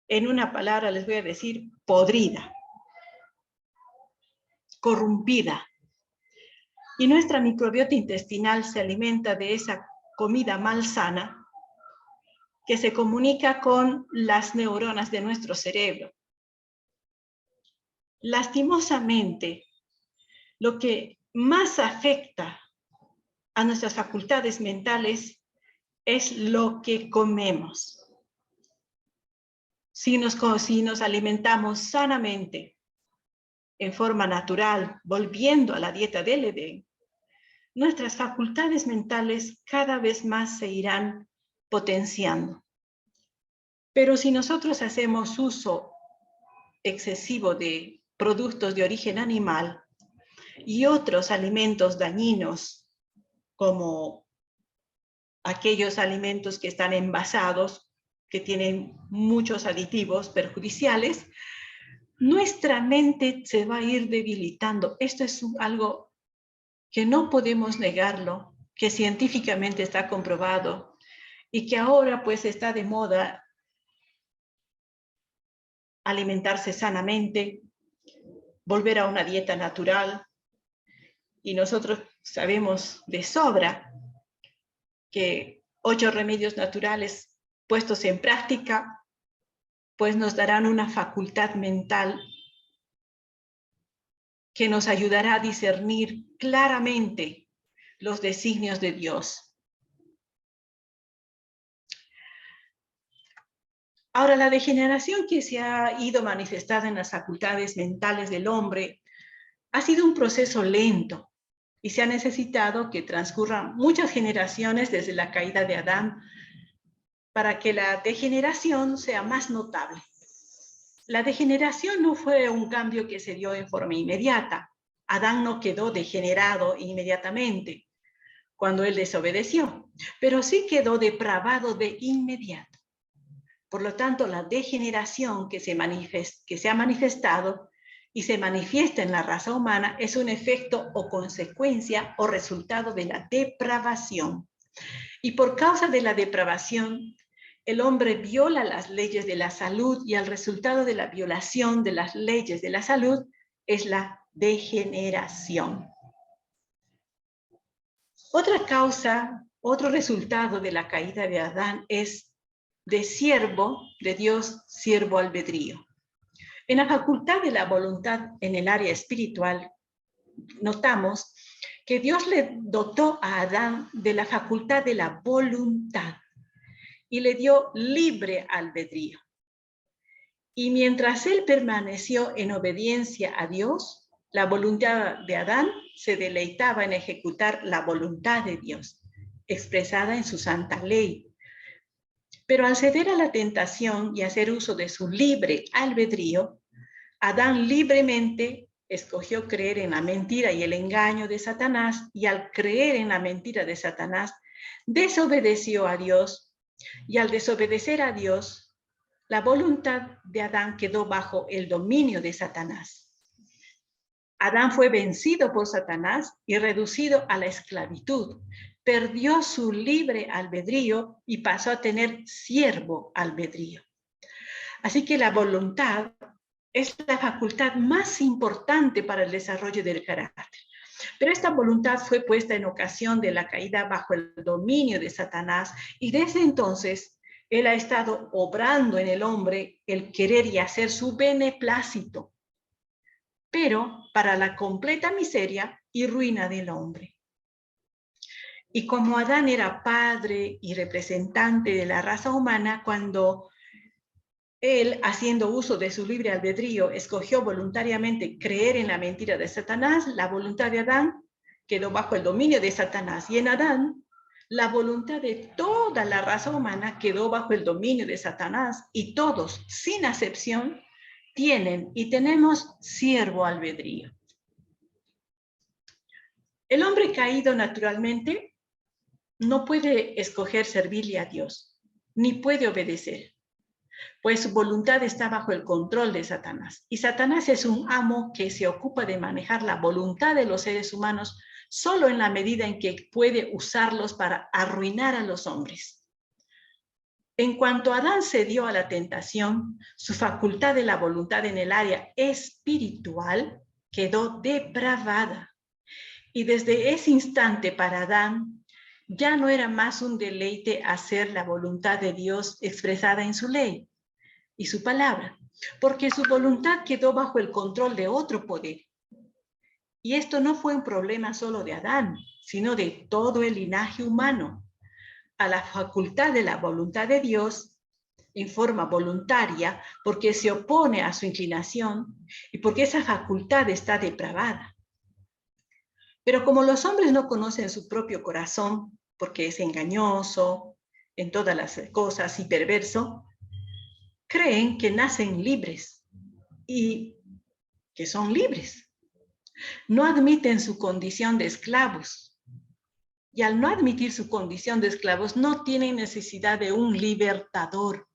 en una palabra les voy a decir, podrida, corrompida. Y nuestra microbiota intestinal se alimenta de esa comida malsana que se comunica con las neuronas de nuestro cerebro. Lastimosamente, lo que más afecta a nuestras facultades mentales es lo que comemos. Si nos alimentamos sanamente, en forma natural, volviendo a la dieta del Edén, nuestras facultades mentales cada vez más se irán potenciando. Pero si nosotros hacemos uso excesivo de productos de origen animal y otros alimentos dañinos, como aquellos alimentos que están envasados, que tienen muchos aditivos perjudiciales, nuestra mente se va a ir debilitando. Esto es algo que no podemos negarlo, que científicamente está comprobado y que ahora pues está de moda alimentarse sanamente, volver a una dieta natural. Y nosotros sabemos de sobra que 8 remedios naturales puestos en práctica, pues nos darán una facultad mental que nos ayudará a discernir claramente los designios de Dios. Ahora, la degeneración que se ha ido manifestada en las facultades mentales del hombre ha sido un proceso lento y se ha necesitado que transcurran muchas generaciones desde la caída de Adán para que la degeneración sea más notable. La degeneración no fue un cambio que se dio en forma inmediata. Adán no quedó degenerado inmediatamente cuando él desobedeció, pero sí quedó depravado de inmediato. Por lo tanto, la degeneración que se ha manifestado y se manifiesta en la raza humana es un efecto o consecuencia o resultado de la depravación. Y por causa de la depravación, el hombre viola las leyes de la salud y el resultado de la violación de las leyes de la salud es la degeneración. Otra causa, otro resultado de la caída de Adán es de siervo de Dios, siervo albedrío. En la facultad de la voluntad en el área espiritual, notamos que Dios le dotó a Adán de la facultad de la voluntad y le dio libre albedrío. Y mientras él permaneció en obediencia a Dios, la voluntad de Adán se deleitaba en ejecutar la voluntad de Dios, expresada en su santa ley. Pero al ceder a la tentación y hacer uso de su libre albedrío, Adán libremente escogió creer en la mentira y el engaño de Satanás, y al creer en la mentira de Satanás, desobedeció a Dios, y al desobedecer a Dios, la voluntad de Adán quedó bajo el dominio de Satanás. Adán fue vencido por Satanás y reducido a la esclavitud. Perdió su libre albedrío y pasó a tener siervo albedrío. Así que la voluntad es la facultad más importante para el desarrollo del carácter. Pero esta voluntad fue puesta en ocasión de la caída bajo el dominio de Satanás y desde entonces él ha estado obrando en el hombre el querer y hacer su beneplácito, pero para la completa miseria y ruina del hombre. Y como Adán era padre y representante de la raza humana, cuando él, haciendo uso de su libre albedrío, escogió voluntariamente creer en la mentira de Satanás, la voluntad de Adán quedó bajo el dominio de Satanás. Y en Adán, la voluntad de toda la raza humana quedó bajo el dominio de Satanás. Y todos, sin excepción, tienen y tenemos siervo albedrío. El hombre caído naturalmente no puede escoger servirle a Dios, ni puede obedecer, pues su voluntad está bajo el control de Satanás. Y Satanás es un amo que se ocupa de manejar la voluntad de los seres humanos solo en la medida en que puede usarlos para arruinar a los hombres. En cuanto Adán cedió a la tentación, su facultad de la voluntad en el área espiritual quedó depravada. Y desde ese instante para Adán ya no era más un deleite hacer la voluntad de Dios expresada en su ley y su palabra, porque su voluntad quedó bajo el control de otro poder. Y esto no fue un problema solo de Adán, sino de todo el linaje humano. A la facultad de la voluntad de Dios, en forma voluntaria, porque se opone a su inclinación y porque esa facultad está depravada. Pero como los hombres no conocen su propio corazón, porque es engañoso en todas las cosas y perverso, creen que nacen libres y que son libres. No admiten su condición de esclavos. Y al no admitir su condición de esclavos, no tienen necesidad de un libertador.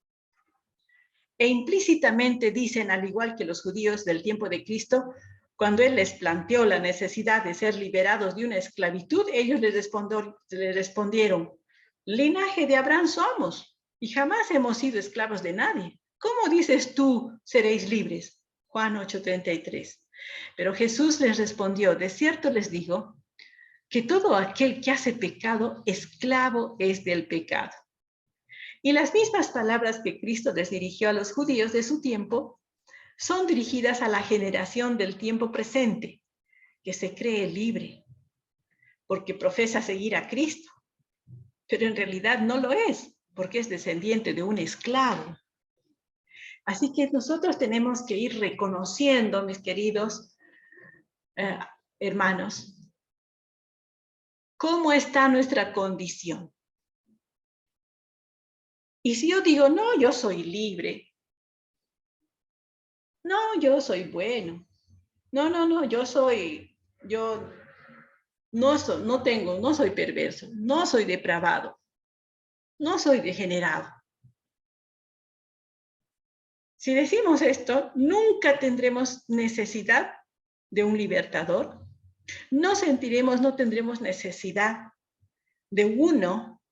E implícitamente dicen, al igual que los judíos del tiempo de Cristo, cuando él les planteó la necesidad de ser liberados de una esclavitud, ellos les respondieron, linaje de Abraham somos y jamás hemos sido esclavos de nadie. ¿Cómo dices tú, seréis libres? Juan 8:33. Pero Jesús les respondió, de cierto les digo, que todo aquel que hace pecado, esclavo es del pecado. Y las mismas palabras que Cristo les dirigió a los judíos de su tiempo son dirigidas a la generación del tiempo presente, que se cree libre, porque profesa seguir a Cristo, pero en realidad no lo es, porque es descendiente de un esclavo. Así que nosotros tenemos que ir reconociendo, mis queridos hermanos, cómo está nuestra condición. Y si yo digo, no, yo soy libre, no, yo soy bueno, no, yo no soy perverso, no soy depravado, no soy degenerado. Si decimos esto, nunca tendremos necesidad de un libertador, no tendremos necesidad de uno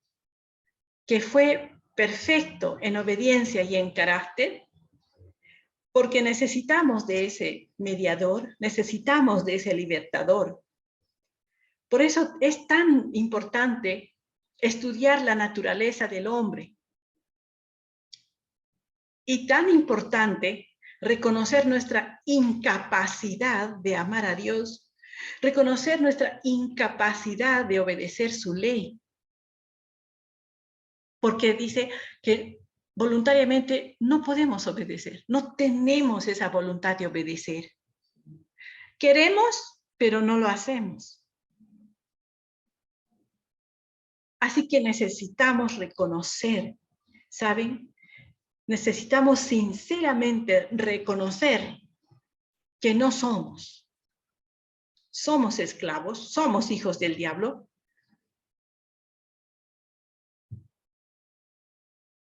que fue perfecto en obediencia y en carácter, porque necesitamos de ese mediador, necesitamos de ese libertador. Por eso es tan importante estudiar la naturaleza del hombre y tan importante reconocer nuestra incapacidad de amar a Dios, reconocer nuestra incapacidad de obedecer su ley, porque dice que voluntariamente no podemos obedecer, no tenemos esa voluntad de obedecer. Queremos, pero no lo hacemos. Así que necesitamos reconocer, ¿saben? Necesitamos sinceramente reconocer que no somos. Somos esclavos, somos hijos del diablo.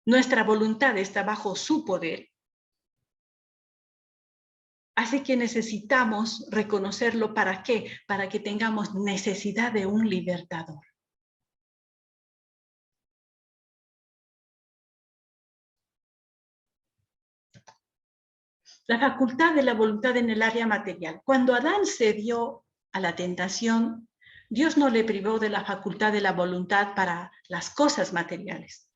Nuestra voluntad está bajo su poder. Así que necesitamos reconocerlo. ¿Para qué? Para que tengamos necesidad de un libertador. La facultad de la voluntad en el área material. Cuando Adán cedió a la tentación, Dios no le privó de la facultad de la voluntad para las cosas materiales.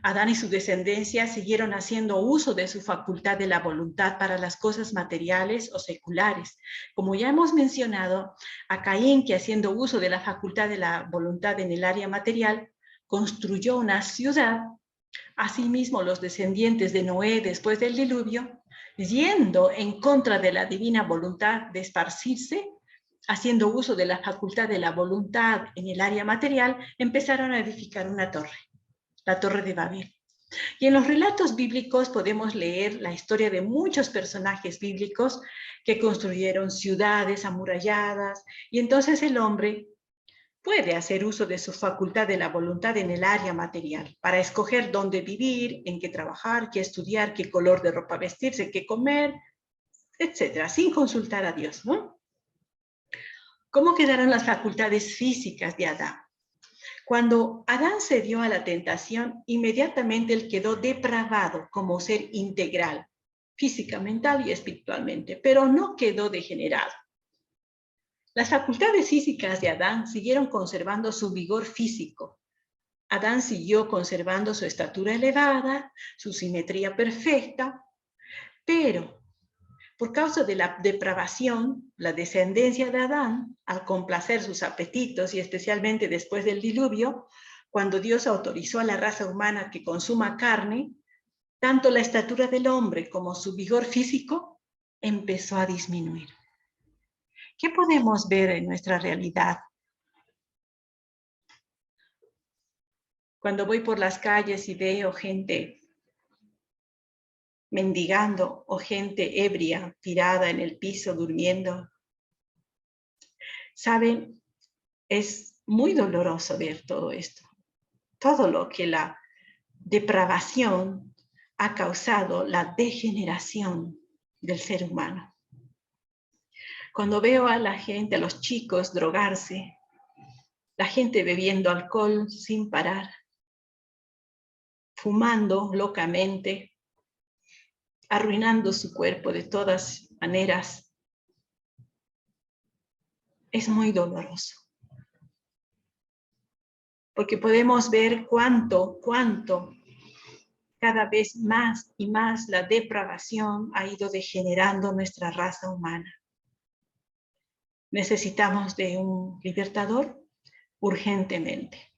Adán y su descendencia siguieron haciendo uso de su facultad de la voluntad para las cosas materiales o seculares. Como ya hemos mencionado, a Caín, que haciendo uso de la facultad de la voluntad en el área material, construyó una ciudad. Asimismo, los descendientes de Noé después del diluvio, yendo en contra de la divina voluntad de esparcirse, haciendo uso de la facultad de la voluntad en el área material, empezaron a edificar una torre, la Torre de Babel. Y en los relatos bíblicos podemos leer la historia de muchos personajes bíblicos que construyeron ciudades amuralladas, y entonces el hombre puede hacer uso de su facultad de la voluntad en el área material para escoger dónde vivir, en qué trabajar, qué estudiar, qué color de ropa vestirse, qué comer, etcétera, sin consultar a Dios, ¿no? ¿Cómo quedaron las facultades físicas de Adán? Cuando Adán cedió a la tentación, inmediatamente él quedó depravado como ser integral, física, mental y espiritualmente, pero no quedó degenerado. Las facultades físicas de Adán siguieron conservando su vigor físico. Adán siguió conservando su estatura elevada, su simetría perfecta, pero por causa de la depravación, la descendencia de Adán, al complacer sus apetitos y especialmente después del diluvio, cuando Dios autorizó a la raza humana que consuma carne, tanto la estatura del hombre como su vigor físico empezó a disminuir. ¿Qué podemos ver en nuestra realidad? Cuando voy por las calles y veo gente mendigando o gente ebria tirada en el piso durmiendo, ¿saben? Es muy doloroso ver todo esto. Todo lo que la depravación ha causado, la degeneración del ser humano. Cuando veo a la gente, a los chicos drogarse, la gente bebiendo alcohol sin parar, fumando locamente, arruinando su cuerpo de todas maneras, es muy doloroso. porque podemos ver cuánto cada vez más y más la depravación ha ido degenerando nuestra raza humana. Necesitamos de un libertador urgentemente.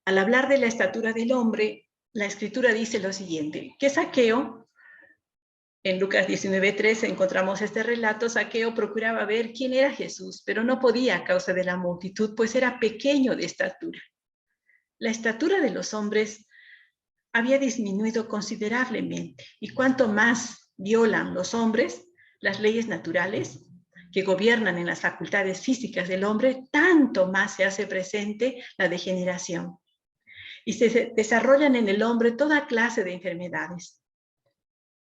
Al hablar de la estatura del hombre, la Escritura dice lo siguiente, que Zaqueo, en Lucas 19:13 encontramos este relato, Zaqueo procuraba ver quién era Jesús, pero no podía a causa de la multitud, pues era pequeño de estatura. La estatura de los hombres había disminuido considerablemente, y cuanto más violan los hombres las leyes naturales que gobiernan en las facultades físicas del hombre, tanto más se hace presente la degeneración. Y se desarrollan en el hombre toda clase de enfermedades.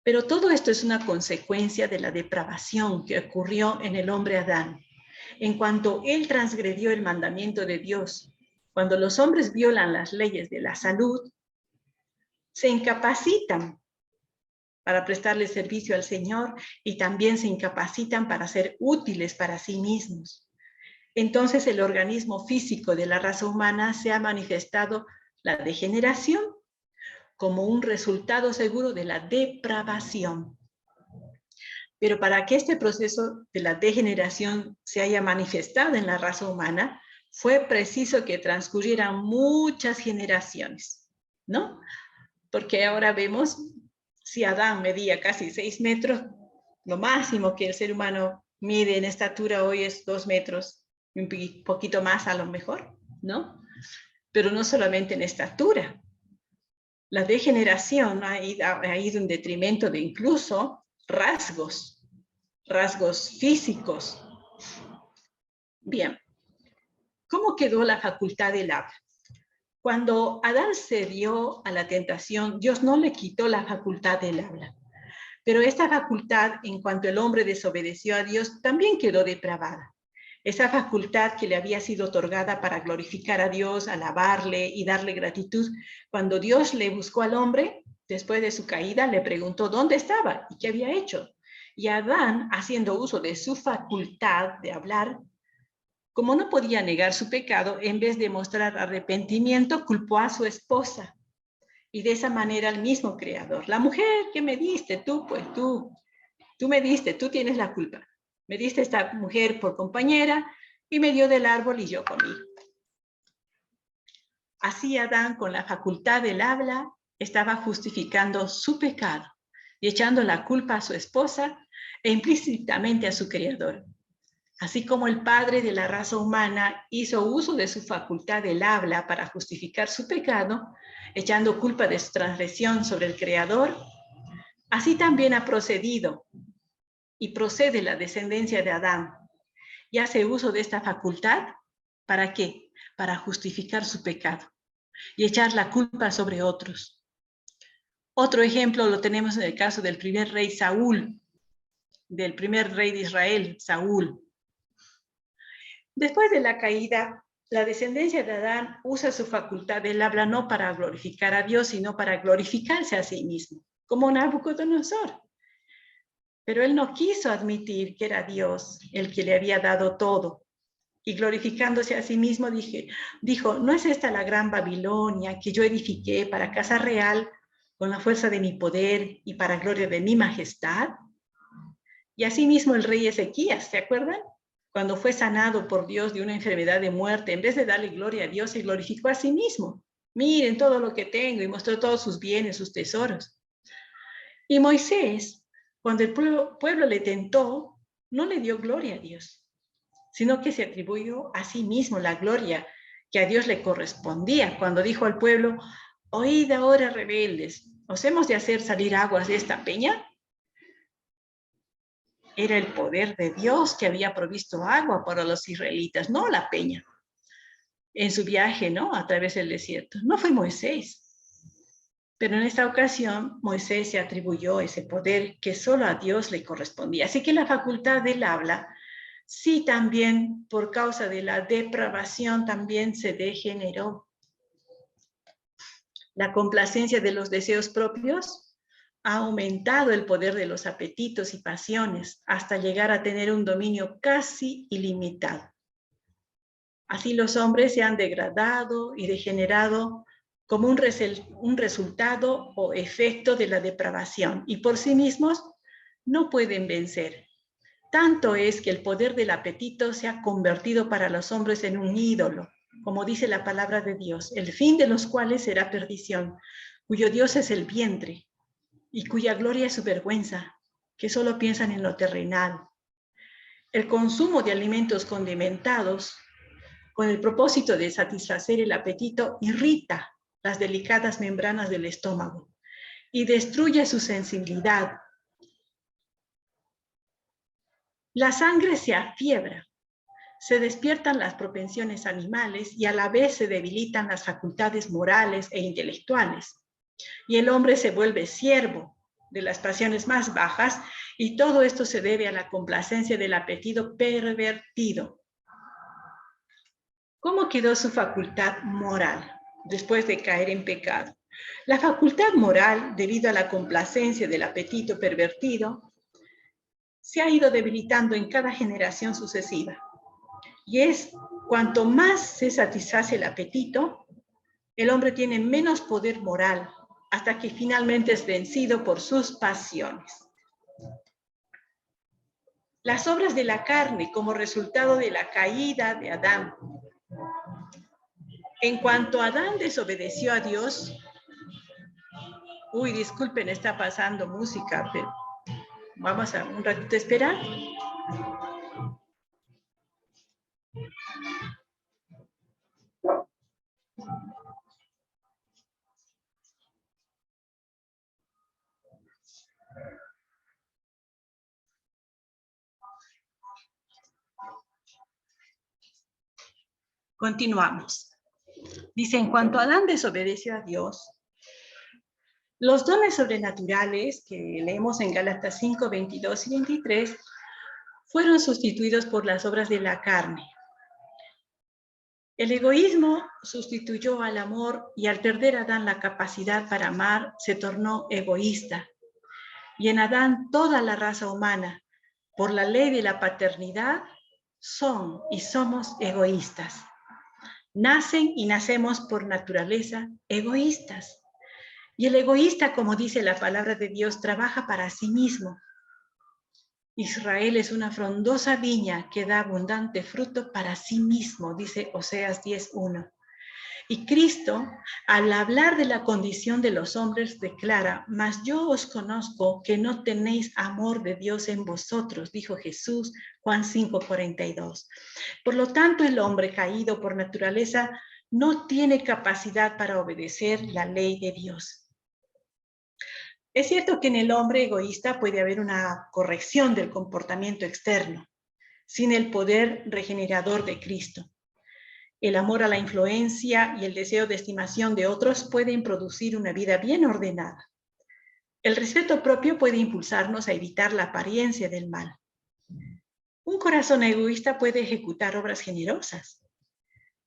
Pero todo esto es una consecuencia de la depravación que ocurrió en el hombre Adán. En cuanto él transgredió el mandamiento de Dios, cuando los hombres violan las leyes de la salud, se incapacitan para prestarle servicio al Señor y también se incapacitan para ser útiles para sí mismos. Entonces el organismo físico de la raza humana se ha manifestado la degeneración como un resultado seguro de la depravación. Pero para que este proceso de la degeneración se haya manifestado en la raza humana, fue preciso que transcurrieran muchas generaciones, ¿no? Porque ahora vemos, si Adán medía casi 6 metros, lo máximo que el ser humano mide en estatura hoy es 2 metros, un poquito más a lo mejor, ¿no? Pero no solamente en estatura. La degeneración ha ido en detrimento de incluso rasgos físicos. Bien, ¿cómo quedó la facultad del habla? Cuando Adán cedió a la tentación, Dios no le quitó la facultad del habla. Pero esta facultad, en cuanto el hombre desobedeció a Dios, también quedó depravada. Esa facultad que le había sido otorgada para glorificar a Dios, alabarle y darle gratitud, cuando Dios le buscó al hombre, después de su caída, le preguntó dónde estaba y qué había hecho. Y Adán, haciendo uso de su facultad de hablar, como no podía negar su pecado, en vez de mostrar arrepentimiento, culpó a su esposa. Y de esa manera el mismo Creador, la mujer que me diste, tú me diste, tú tienes la culpa. Me diste esta mujer por compañera y me dio del árbol y yo comí. Así Adán, con la facultad del habla, estaba justificando su pecado y echando la culpa a su esposa e implícitamente a su Creador. Así como el padre de la raza humana hizo uso de su facultad del habla para justificar su pecado, echando culpa de su transgresión sobre el Creador, así también ha procedido y procede la descendencia de Adán y hace uso de esta facultad, ¿para qué? Para justificar su pecado y echar la culpa sobre otros. Otro ejemplo lo tenemos en el caso del primer rey Saúl, del primer rey de Israel, Saúl. Después de la caída, la descendencia de Adán usa su facultad del habla no para glorificar a Dios, sino para glorificarse a sí mismo, como Nabucodonosor. Pero él no quiso admitir que era Dios el que le había dado todo. Y glorificándose a sí mismo, dijo, ¿no es esta la gran Babilonia que yo edifiqué para casa real con la fuerza de mi poder y para gloria de mi majestad? Y asimismo el rey Ezequías, ¿se acuerdan? Cuando fue sanado por Dios de una enfermedad de muerte, en vez de darle gloria a Dios, se glorificó a sí mismo. Miren todo lo que tengo, y mostró todos sus bienes, sus tesoros. Y Moisés, cuando el pueblo le tentó, no le dio gloria a Dios, sino que se atribuyó a sí mismo la gloria que a Dios le correspondía, cuando dijo al pueblo, oíd ahora rebeldes, ¿os hemos de hacer salir aguas de esta peña? Era el poder de Dios que había provisto agua para los israelitas, no la peña. En su viaje, ¿no? A través del desierto. No fue Moisés. Pero en esta ocasión, Moisés se atribuyó ese poder que solo a Dios le correspondía. Así que la facultad del habla, sí también por causa de la depravación, también se degeneró. La complacencia de los deseos propios ha aumentado el poder de los apetitos y pasiones hasta llegar a tener un dominio casi ilimitado. Así los hombres se han degradado y degenerado como un resultado o efecto de la depravación, y por sí mismos no pueden vencer. Tanto es que el poder del apetito se ha convertido para los hombres en un ídolo, como dice la palabra de Dios, el fin de los cuales será perdición, cuyo Dios es el vientre y cuya gloria es su vergüenza, que solo piensan en lo terrenal. El consumo de alimentos condimentados con el propósito de satisfacer el apetito irrita las delicadas membranas del estómago y destruye su sensibilidad. La sangre se afiebra, se despiertan las propensiones animales y a la vez se debilitan las facultades morales e intelectuales. Y el hombre se vuelve siervo de las pasiones más bajas, y todo esto se debe a la complacencia del apetito pervertido. ¿Cómo quedó su facultad moral después de caer en pecado? La facultad moral, debido a la complacencia del apetito pervertido, se ha ido debilitando en cada generación sucesiva. Y es cuanto más se satisface el apetito, el hombre tiene menos poder moral, hasta que finalmente es vencido por sus pasiones. Las obras de la carne como resultado de la caída de Adán. En cuanto Adán desobedeció a Dios, disculpen, está pasando música, pero vamos a un ratito esperar. Continuamos. Dice, en cuanto Adán desobedeció a Dios, los dones sobrenaturales que leemos en Gálatas 5, 22 y 23 fueron sustituidos por las obras de la carne. El egoísmo sustituyó al amor, y al perder Adán la capacidad para amar, se tornó egoísta. Y en Adán toda la raza humana, por la ley de la paternidad, son y somos egoístas. Nacen y nacemos por naturaleza egoístas. Y el egoísta, como dice la palabra de Dios, trabaja para sí mismo. Israel es una frondosa viña que da abundante fruto para sí mismo, dice Oseas 10:1. Y Cristo, al hablar de la condición de los hombres, declara, mas yo os conozco que no tenéis amor de Dios en vosotros, dijo Jesús, Juan 5:42. Por lo tanto, el hombre caído por naturaleza no tiene capacidad para obedecer la ley de Dios. Es cierto que en el hombre egoísta puede haber una corrección del comportamiento externo, sin el poder regenerador de Cristo. El amor a la influencia y el deseo de estimación de otros pueden producir una vida bien ordenada. El respeto propio puede impulsarnos a evitar la apariencia del mal. Un corazón egoísta puede ejecutar obras generosas.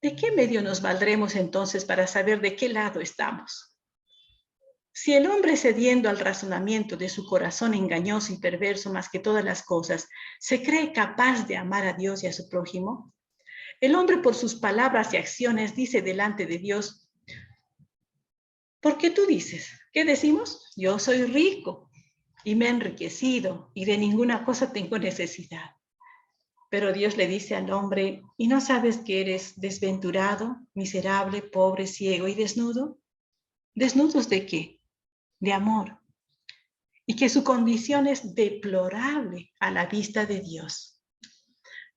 ¿De qué medio nos valdremos entonces para saber de qué lado estamos? Si el hombre, cediendo al razonamiento de su corazón engañoso y perverso más que todas las cosas, se cree capaz de amar a Dios y a su prójimo, el hombre por sus palabras y acciones dice delante de Dios, ¿por qué tú dices? ¿Qué decimos? Yo soy rico y me he enriquecido y de ninguna cosa tengo necesidad. Pero Dios le dice al hombre, ¿y no sabes que eres desventurado, miserable, pobre, ciego y desnudo? ¿Desnudos de qué? De amor. Y que su condición es deplorable a la vista de Dios.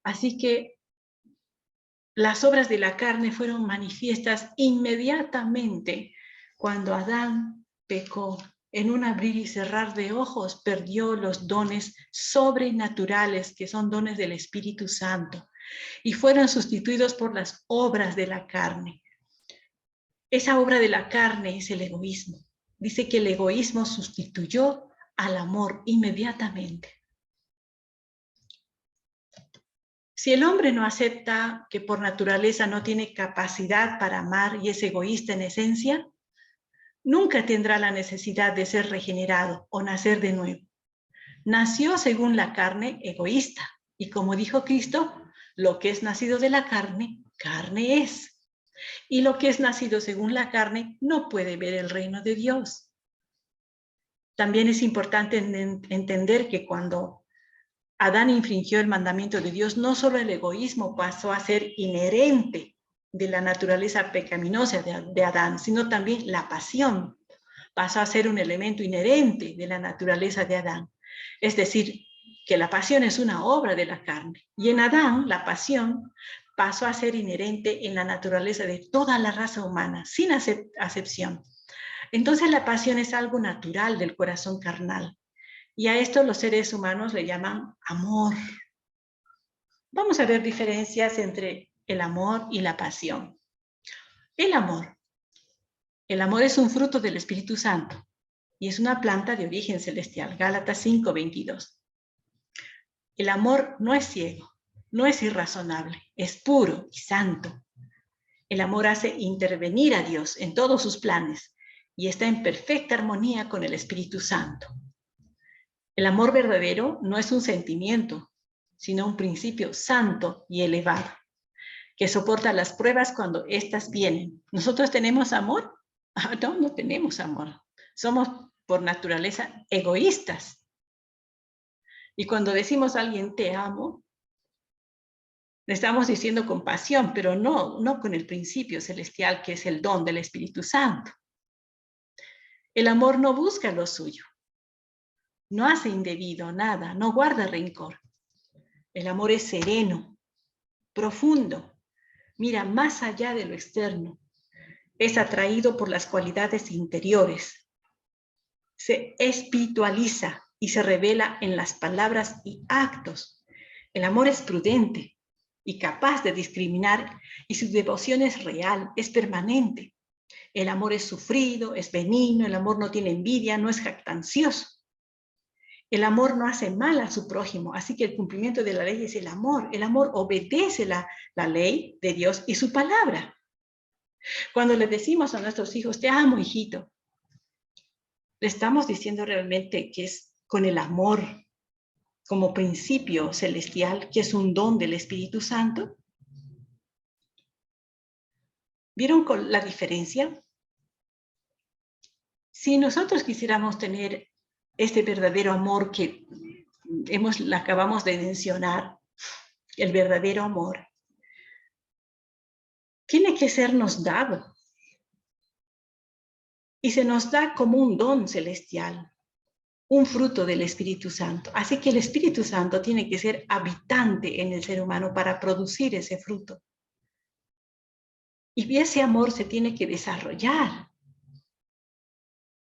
Así que las obras de la carne fueron manifiestas inmediatamente cuando Adán pecó. En un abrir y cerrar de ojos perdió los dones sobrenaturales, que son dones del Espíritu Santo, y fueron sustituidos por las obras de la carne. Esa obra de la carne es el egoísmo. Dice que el egoísmo sustituyó al amor inmediatamente. Si el hombre no acepta que por naturaleza no tiene capacidad para amar y es egoísta en esencia, nunca tendrá la necesidad de ser regenerado o nacer de nuevo. Nació según la carne egoísta, y como dijo Cristo, lo que es nacido de la carne carne es. Y lo que es nacido según la carne no puede ver el reino de Dios. También es importante entender que cuando Adán infringió el mandamiento de Dios, no solo el egoísmo pasó a ser inherente de la naturaleza pecaminosa de Adán, sino también la pasión pasó a ser un elemento inherente de la naturaleza de Adán. Es decir, que la pasión es una obra de la carne. Y en Adán, la pasión pasó a ser inherente en la naturaleza de toda la raza humana, sin acepción. Entonces la pasión es algo natural del corazón carnal. Y a esto los seres humanos le llaman amor. Vamos a ver diferencias entre el amor y la pasión. El amor. El amor es un fruto del Espíritu Santo y es una planta de origen celestial. Gálatas 5:22. El amor no es ciego, no es irrazonable, es puro y santo. El amor hace intervenir a Dios en todos sus planes y está en perfecta armonía con el Espíritu Santo. El amor verdadero no es un sentimiento, sino un principio santo y elevado, que soporta las pruebas cuando éstas vienen. ¿Nosotros tenemos amor? No, no tenemos amor. Somos por naturaleza egoístas. Y cuando decimos a alguien te amo, le estamos diciendo con pasión, pero no con el principio celestial que es el don del Espíritu Santo. El amor no busca lo suyo, no hace indebido nada, no guarda rencor. El amor es sereno, profundo, mira más allá de lo externo, es atraído por las cualidades interiores, se espiritualiza y se revela en las palabras y actos. El amor es prudente y capaz de discriminar y su devoción es real, es permanente. El amor es sufrido, es benigno, el amor no tiene envidia, no es jactancioso. El amor no hace mal a su prójimo, así que el cumplimiento de la ley es el amor. El amor obedece la ley de Dios y su palabra. Cuando le decimos a nuestros hijos, te amo, hijito, le estamos diciendo realmente que es con el amor como principio celestial, que es un don del Espíritu Santo. ¿Vieron con la diferencia? Si nosotros quisiéramos tener este verdadero amor que acabamos de mencionar, el verdadero amor, tiene que sernos dado. Y se nos da como un don celestial, un fruto del Espíritu Santo. Así que el Espíritu Santo tiene que ser habitante en el ser humano para producir ese fruto. Y ese amor se tiene que desarrollar.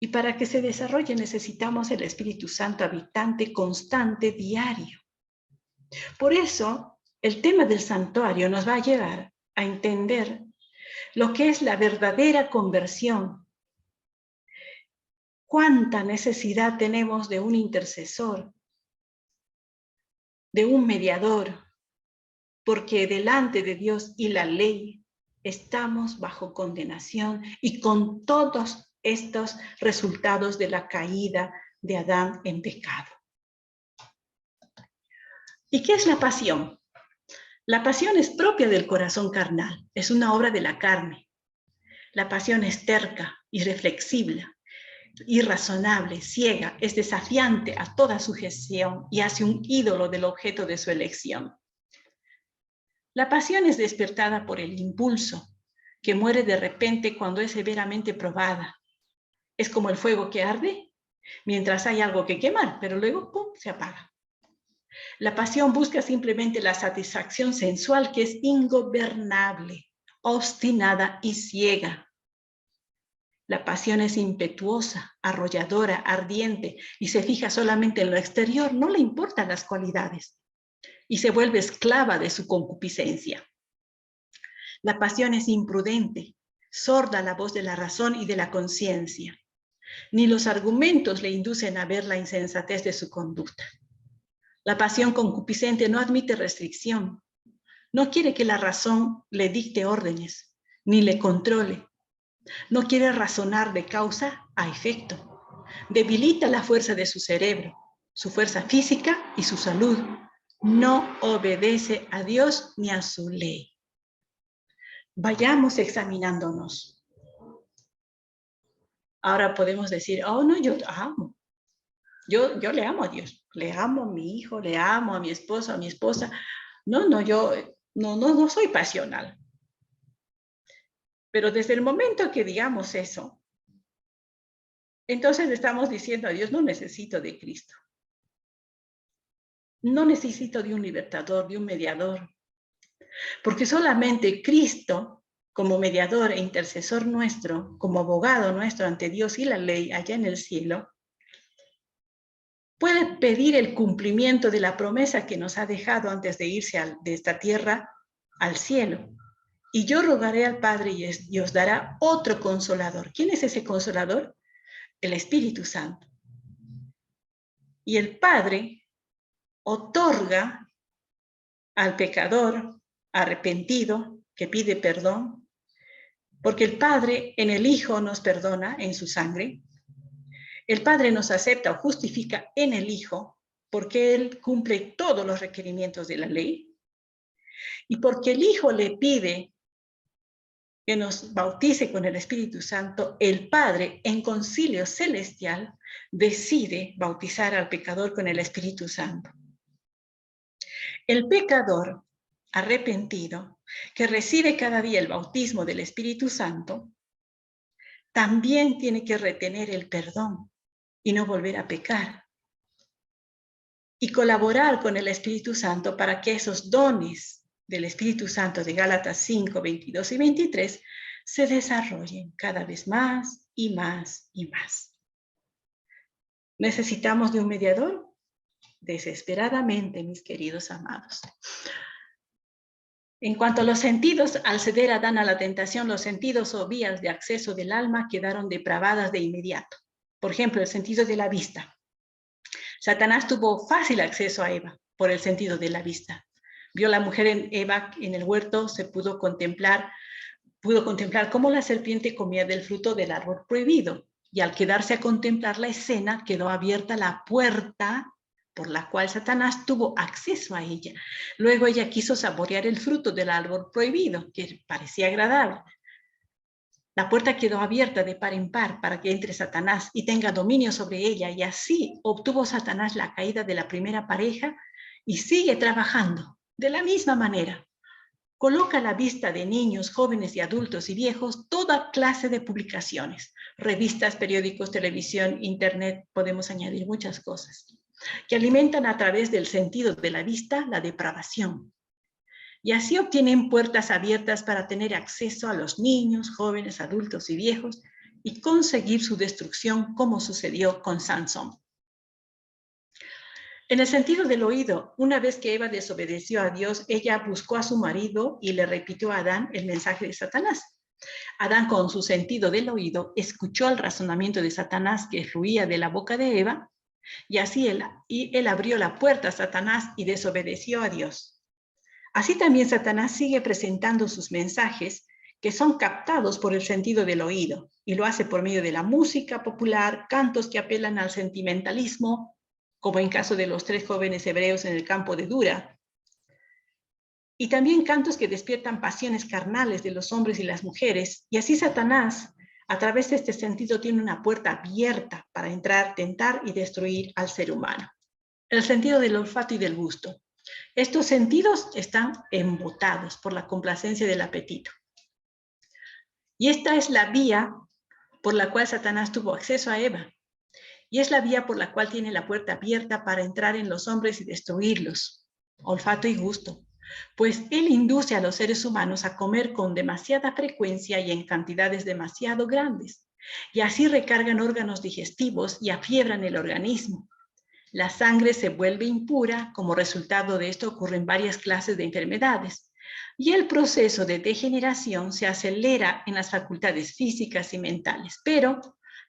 Y para que se desarrolle necesitamos el Espíritu Santo habitante, constante, diario. Por eso, el tema del santuario nos va a llevar a entender lo que es la verdadera conversión. ¿Cuánta necesidad tenemos de un intercesor, de un mediador? Porque delante de Dios y la ley estamos bajo condenación y con todos estos resultados de la caída de Adán en pecado. ¿Y qué es la pasión? La pasión es propia del corazón carnal, es una obra de la carne. La pasión es terca, irreflexible, irrazonable, ciega, es desafiante a toda sujeción y hace un ídolo del objeto de su elección. La pasión es despertada por el impulso, que muere de repente cuando es severamente probada. Es como el fuego que arde mientras hay algo que quemar, pero luego ¡pum!, se apaga. La pasión busca simplemente la satisfacción sensual que es ingobernable, obstinada y ciega. La pasión es impetuosa, arrolladora, ardiente y se fija solamente en lo exterior, no le importan las cualidades y se vuelve esclava de su concupiscencia. La pasión es imprudente, sorda a la voz de la razón y de la conciencia. Ni los argumentos le inducen a ver la insensatez de su conducta. La pasión concupiscente no admite restricción, no quiere que la razón le dicte órdenes, ni le controle. No quiere razonar de causa a efecto. Debilita la fuerza de su cerebro, su fuerza física y su salud. No obedece a Dios ni a su ley. vayamos examinándonos. Ahora podemos decir, oh no, yo amo. Yo le amo a Dios, le amo a mi hijo, le amo a mi esposo, a mi esposa. No, yo no soy pasional. Pero desde el momento que digamos eso, entonces le estamos diciendo a Dios, no necesito de Cristo. No necesito de un libertador, de un mediador. Porque solamente Cristo, como mediador e intercesor nuestro, como abogado nuestro ante Dios y la ley allá en el cielo, puede pedir el cumplimiento de la promesa que nos ha dejado antes de irse de esta tierra al cielo. Y yo rogaré al Padre y os dará otro consolador. ¿Quién es ese consolador? El Espíritu Santo. Y el Padre otorga al pecador arrepentido que pide perdón, porque el Padre en el Hijo nos perdona en su sangre. El Padre nos acepta o justifica en el Hijo porque Él cumple todos los requerimientos de la ley. Y porque el Hijo le pide que nos bautice con el Espíritu Santo, el Padre en concilio celestial decide bautizar al pecador con el Espíritu Santo. El pecador arrepentido, que recibe cada día el bautismo del Espíritu Santo, también tiene que retener el perdón y no volver a pecar. Y colaborar con el Espíritu Santo para que esos dones del Espíritu Santo de Gálatas 5, 22 y 23 se desarrollen cada vez más y más y más. ¿Necesitamos de un mediador? Desesperadamente, mis queridos amados. En cuanto a los sentidos, al ceder Adán a la tentación, los sentidos o vías de acceso del alma quedaron depravadas de inmediato. Por ejemplo, el sentido de la vista. Satanás tuvo fácil acceso a Eva por el sentido de la vista. Vio a la mujer en Eva en el huerto, se pudo contemplar cómo la serpiente comía del fruto del árbol prohibido. Y al quedarse a contemplar la escena, quedó abierta la puerta por la cual Satanás tuvo acceso a ella. Luego ella quiso saborear el fruto del árbol prohibido, que parecía agradable. La puerta quedó abierta de par en par para que entre Satanás y tenga dominio sobre ella, y así obtuvo Satanás la caída de la primera pareja y sigue trabajando de la misma manera. Coloca a la vista de niños, jóvenes y adultos y viejos toda clase de publicaciones, revistas, periódicos, televisión, internet, podemos añadir muchas cosas, que alimentan a través del sentido de la vista la depravación. Y así obtienen puertas abiertas para tener acceso a los niños, jóvenes, adultos y viejos y conseguir su destrucción, como sucedió con Sansón. En el sentido del oído, una vez que Eva desobedeció a Dios, ella buscó a su marido y le repitió a Adán el mensaje de Satanás. Adán, con su sentido del oído, escuchó el razonamiento de Satanás que fluía de la boca de Eva, y así él abrió la puerta a Satanás y desobedeció a Dios. Así también Satanás sigue presentando sus mensajes que son captados por el sentido del oído, y lo hace por medio de la música popular, cantos que apelan al sentimentalismo, como en caso de los 3 jóvenes hebreos en el campo de Dura, y también cantos que despiertan pasiones carnales de los hombres y las mujeres, y así Satanás, a través de este sentido, tiene una puerta abierta para entrar, tentar y destruir al ser humano. El sentido del olfato y del gusto. Estos sentidos están embotados por la complacencia del apetito. Y esta es la vía por la cual Satanás tuvo acceso a Eva. Y es la vía por la cual tiene la puerta abierta para entrar en los hombres y destruirlos. Olfato y gusto. Pues él induce a los seres humanos a comer con demasiada frecuencia y en cantidades demasiado grandes. Y así recargan órganos digestivos y afiebran el organismo. La sangre se vuelve impura, como resultado de esto ocurren varias clases de enfermedades. Y el proceso de degeneración se acelera en las facultades físicas y mentales, pero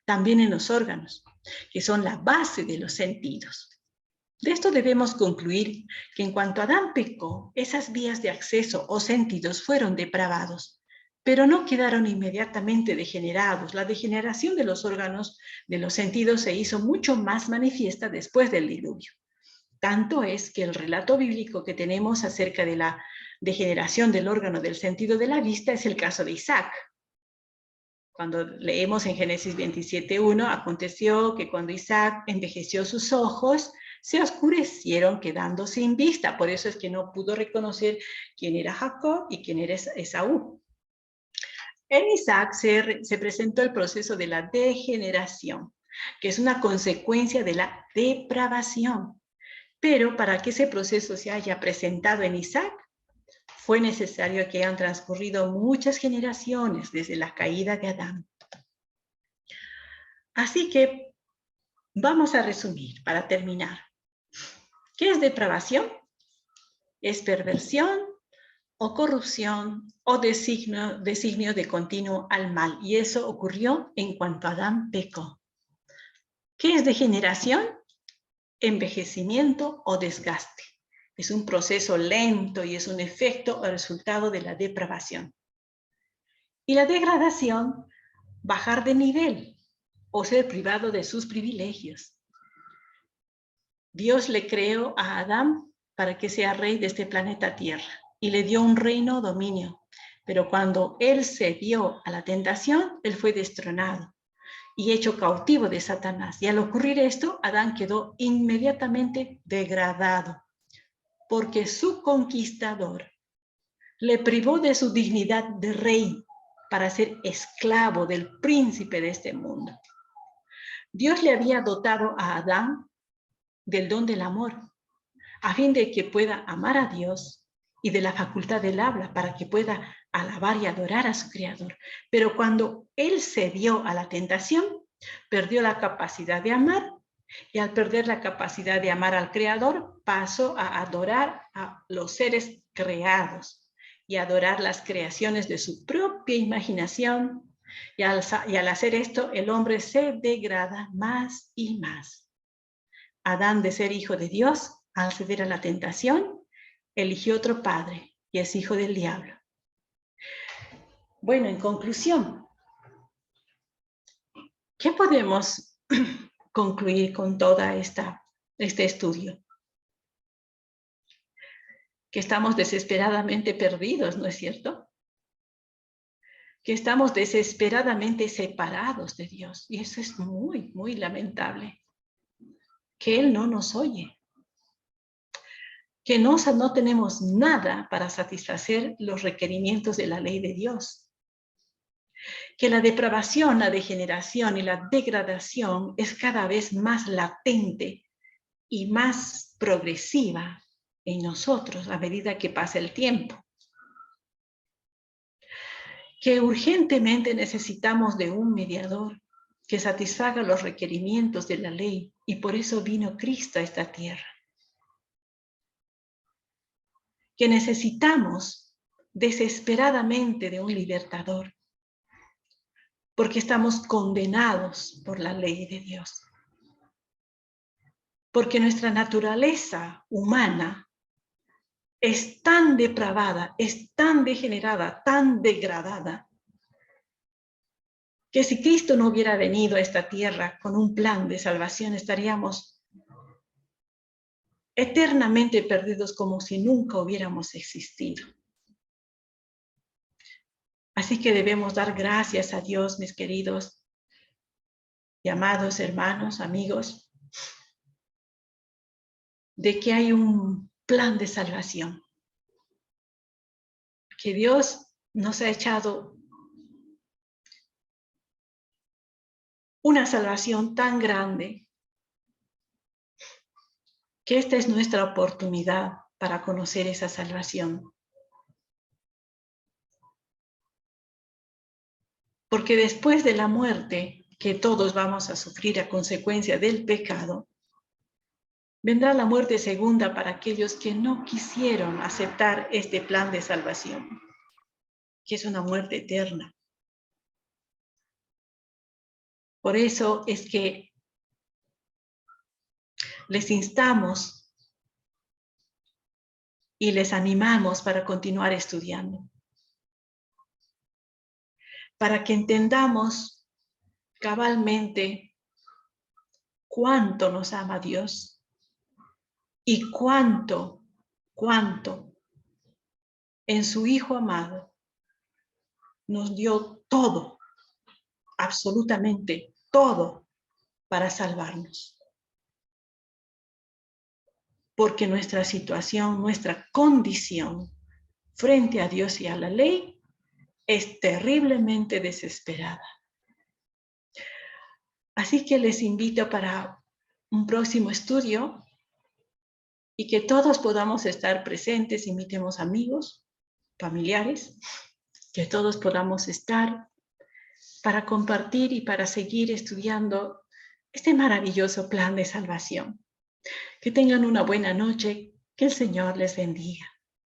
también en los órganos, que son la base de los sentidos. De esto debemos concluir que en cuanto Adán pecó, esas vías de acceso o sentidos fueron depravados, pero no quedaron inmediatamente degenerados. La degeneración de los órganos de los sentidos se hizo mucho más manifiesta después del diluvio. Tanto es que el relato bíblico que tenemos acerca de la degeneración del órgano del sentido de la vista es el caso de Isaac. Cuando leemos en Génesis 27:1, aconteció que cuando Isaac envejeció sus ojos, se oscurecieron quedando sin vista. Por eso es que no pudo reconocer quién era Jacob y quién era Esaú. En Isaac se presentó el proceso de la degeneración, que es una consecuencia de la depravación. Pero para que ese proceso se haya presentado en Isaac, fue necesario que hayan transcurrido muchas generaciones desde la caída de Adán. Así que vamos a resumir para terminar. ¿Qué es depravación? Es perversión o corrupción o designio de continuo al mal. Y eso ocurrió en cuanto Adán pecó. ¿Qué es degeneración? Envejecimiento o desgaste. Es un proceso lento y es un efecto o resultado de la depravación. Y la degradación, bajar de nivel o ser privado de sus privilegios. Dios le creó a Adán para que sea rey de este planeta Tierra y le dio un reino o dominio. Pero cuando él se dio a la tentación, él fue destronado y hecho cautivo de Satanás. Y al ocurrir esto, Adán quedó inmediatamente degradado, porque su conquistador le privó de su dignidad de rey para ser esclavo del príncipe de este mundo. Dios le había dotado a Adán del don del amor, a fin de que pueda amar a Dios, y de la facultad del habla para que pueda alabar y adorar a su Creador. Pero cuando él se dio a la tentación, perdió la capacidad de amar, y al perder la capacidad de amar al Creador, pasó a adorar a los seres creados y adorar las creaciones de su propia imaginación. Y al hacer esto, el hombre se degrada más y más. Adán, de ser hijo de Dios, al ceder a la tentación, eligió otro padre y es hijo del diablo. Bueno, en conclusión, ¿qué podemos concluir con toda este estudio? Que estamos desesperadamente perdidos, ¿no es cierto? Que estamos desesperadamente separados de Dios. Y eso es muy, muy lamentable. Que Él no nos oye. Que no tenemos nada para satisfacer los requerimientos de la ley de Dios. Que la depravación, la degeneración y la degradación es cada vez más latente y más progresiva en nosotros a medida que pasa el tiempo. Que urgentemente necesitamos de un mediador que satisfaga los requerimientos de la ley, y por eso vino Cristo a esta tierra. Que necesitamos desesperadamente de un libertador, porque estamos condenados por la ley de Dios. Porque nuestra naturaleza humana es tan depravada, es tan degenerada, tan degradada, que si Cristo no hubiera venido a esta tierra con un plan de salvación, estaríamos eternamente perdidos como si nunca hubiéramos existido. Así que debemos dar gracias a Dios, mis queridos y amados hermanos, amigos, de que hay un plan de salvación. Que Dios nos ha echado una salvación tan grande que esta es nuestra oportunidad para conocer esa salvación. Porque después de la muerte, que todos vamos a sufrir a consecuencia del pecado, vendrá la muerte segunda para aquellos que no quisieron aceptar este plan de salvación, que es una muerte eterna. Por eso es que les instamos y les animamos para continuar estudiando, para que entendamos cabalmente cuánto nos ama Dios y cuánto en su Hijo amado, nos dio todo, absolutamente todo, para salvarnos. Porque nuestra situación, nuestra condición frente a Dios y a la ley es terriblemente desesperada. Así que les invito para un próximo estudio y que todos podamos estar presentes, invitemos amigos, familiares, que todos podamos estar para compartir y para seguir estudiando este maravilloso plan de salvación. Que tengan una buena noche, que el Señor les bendiga.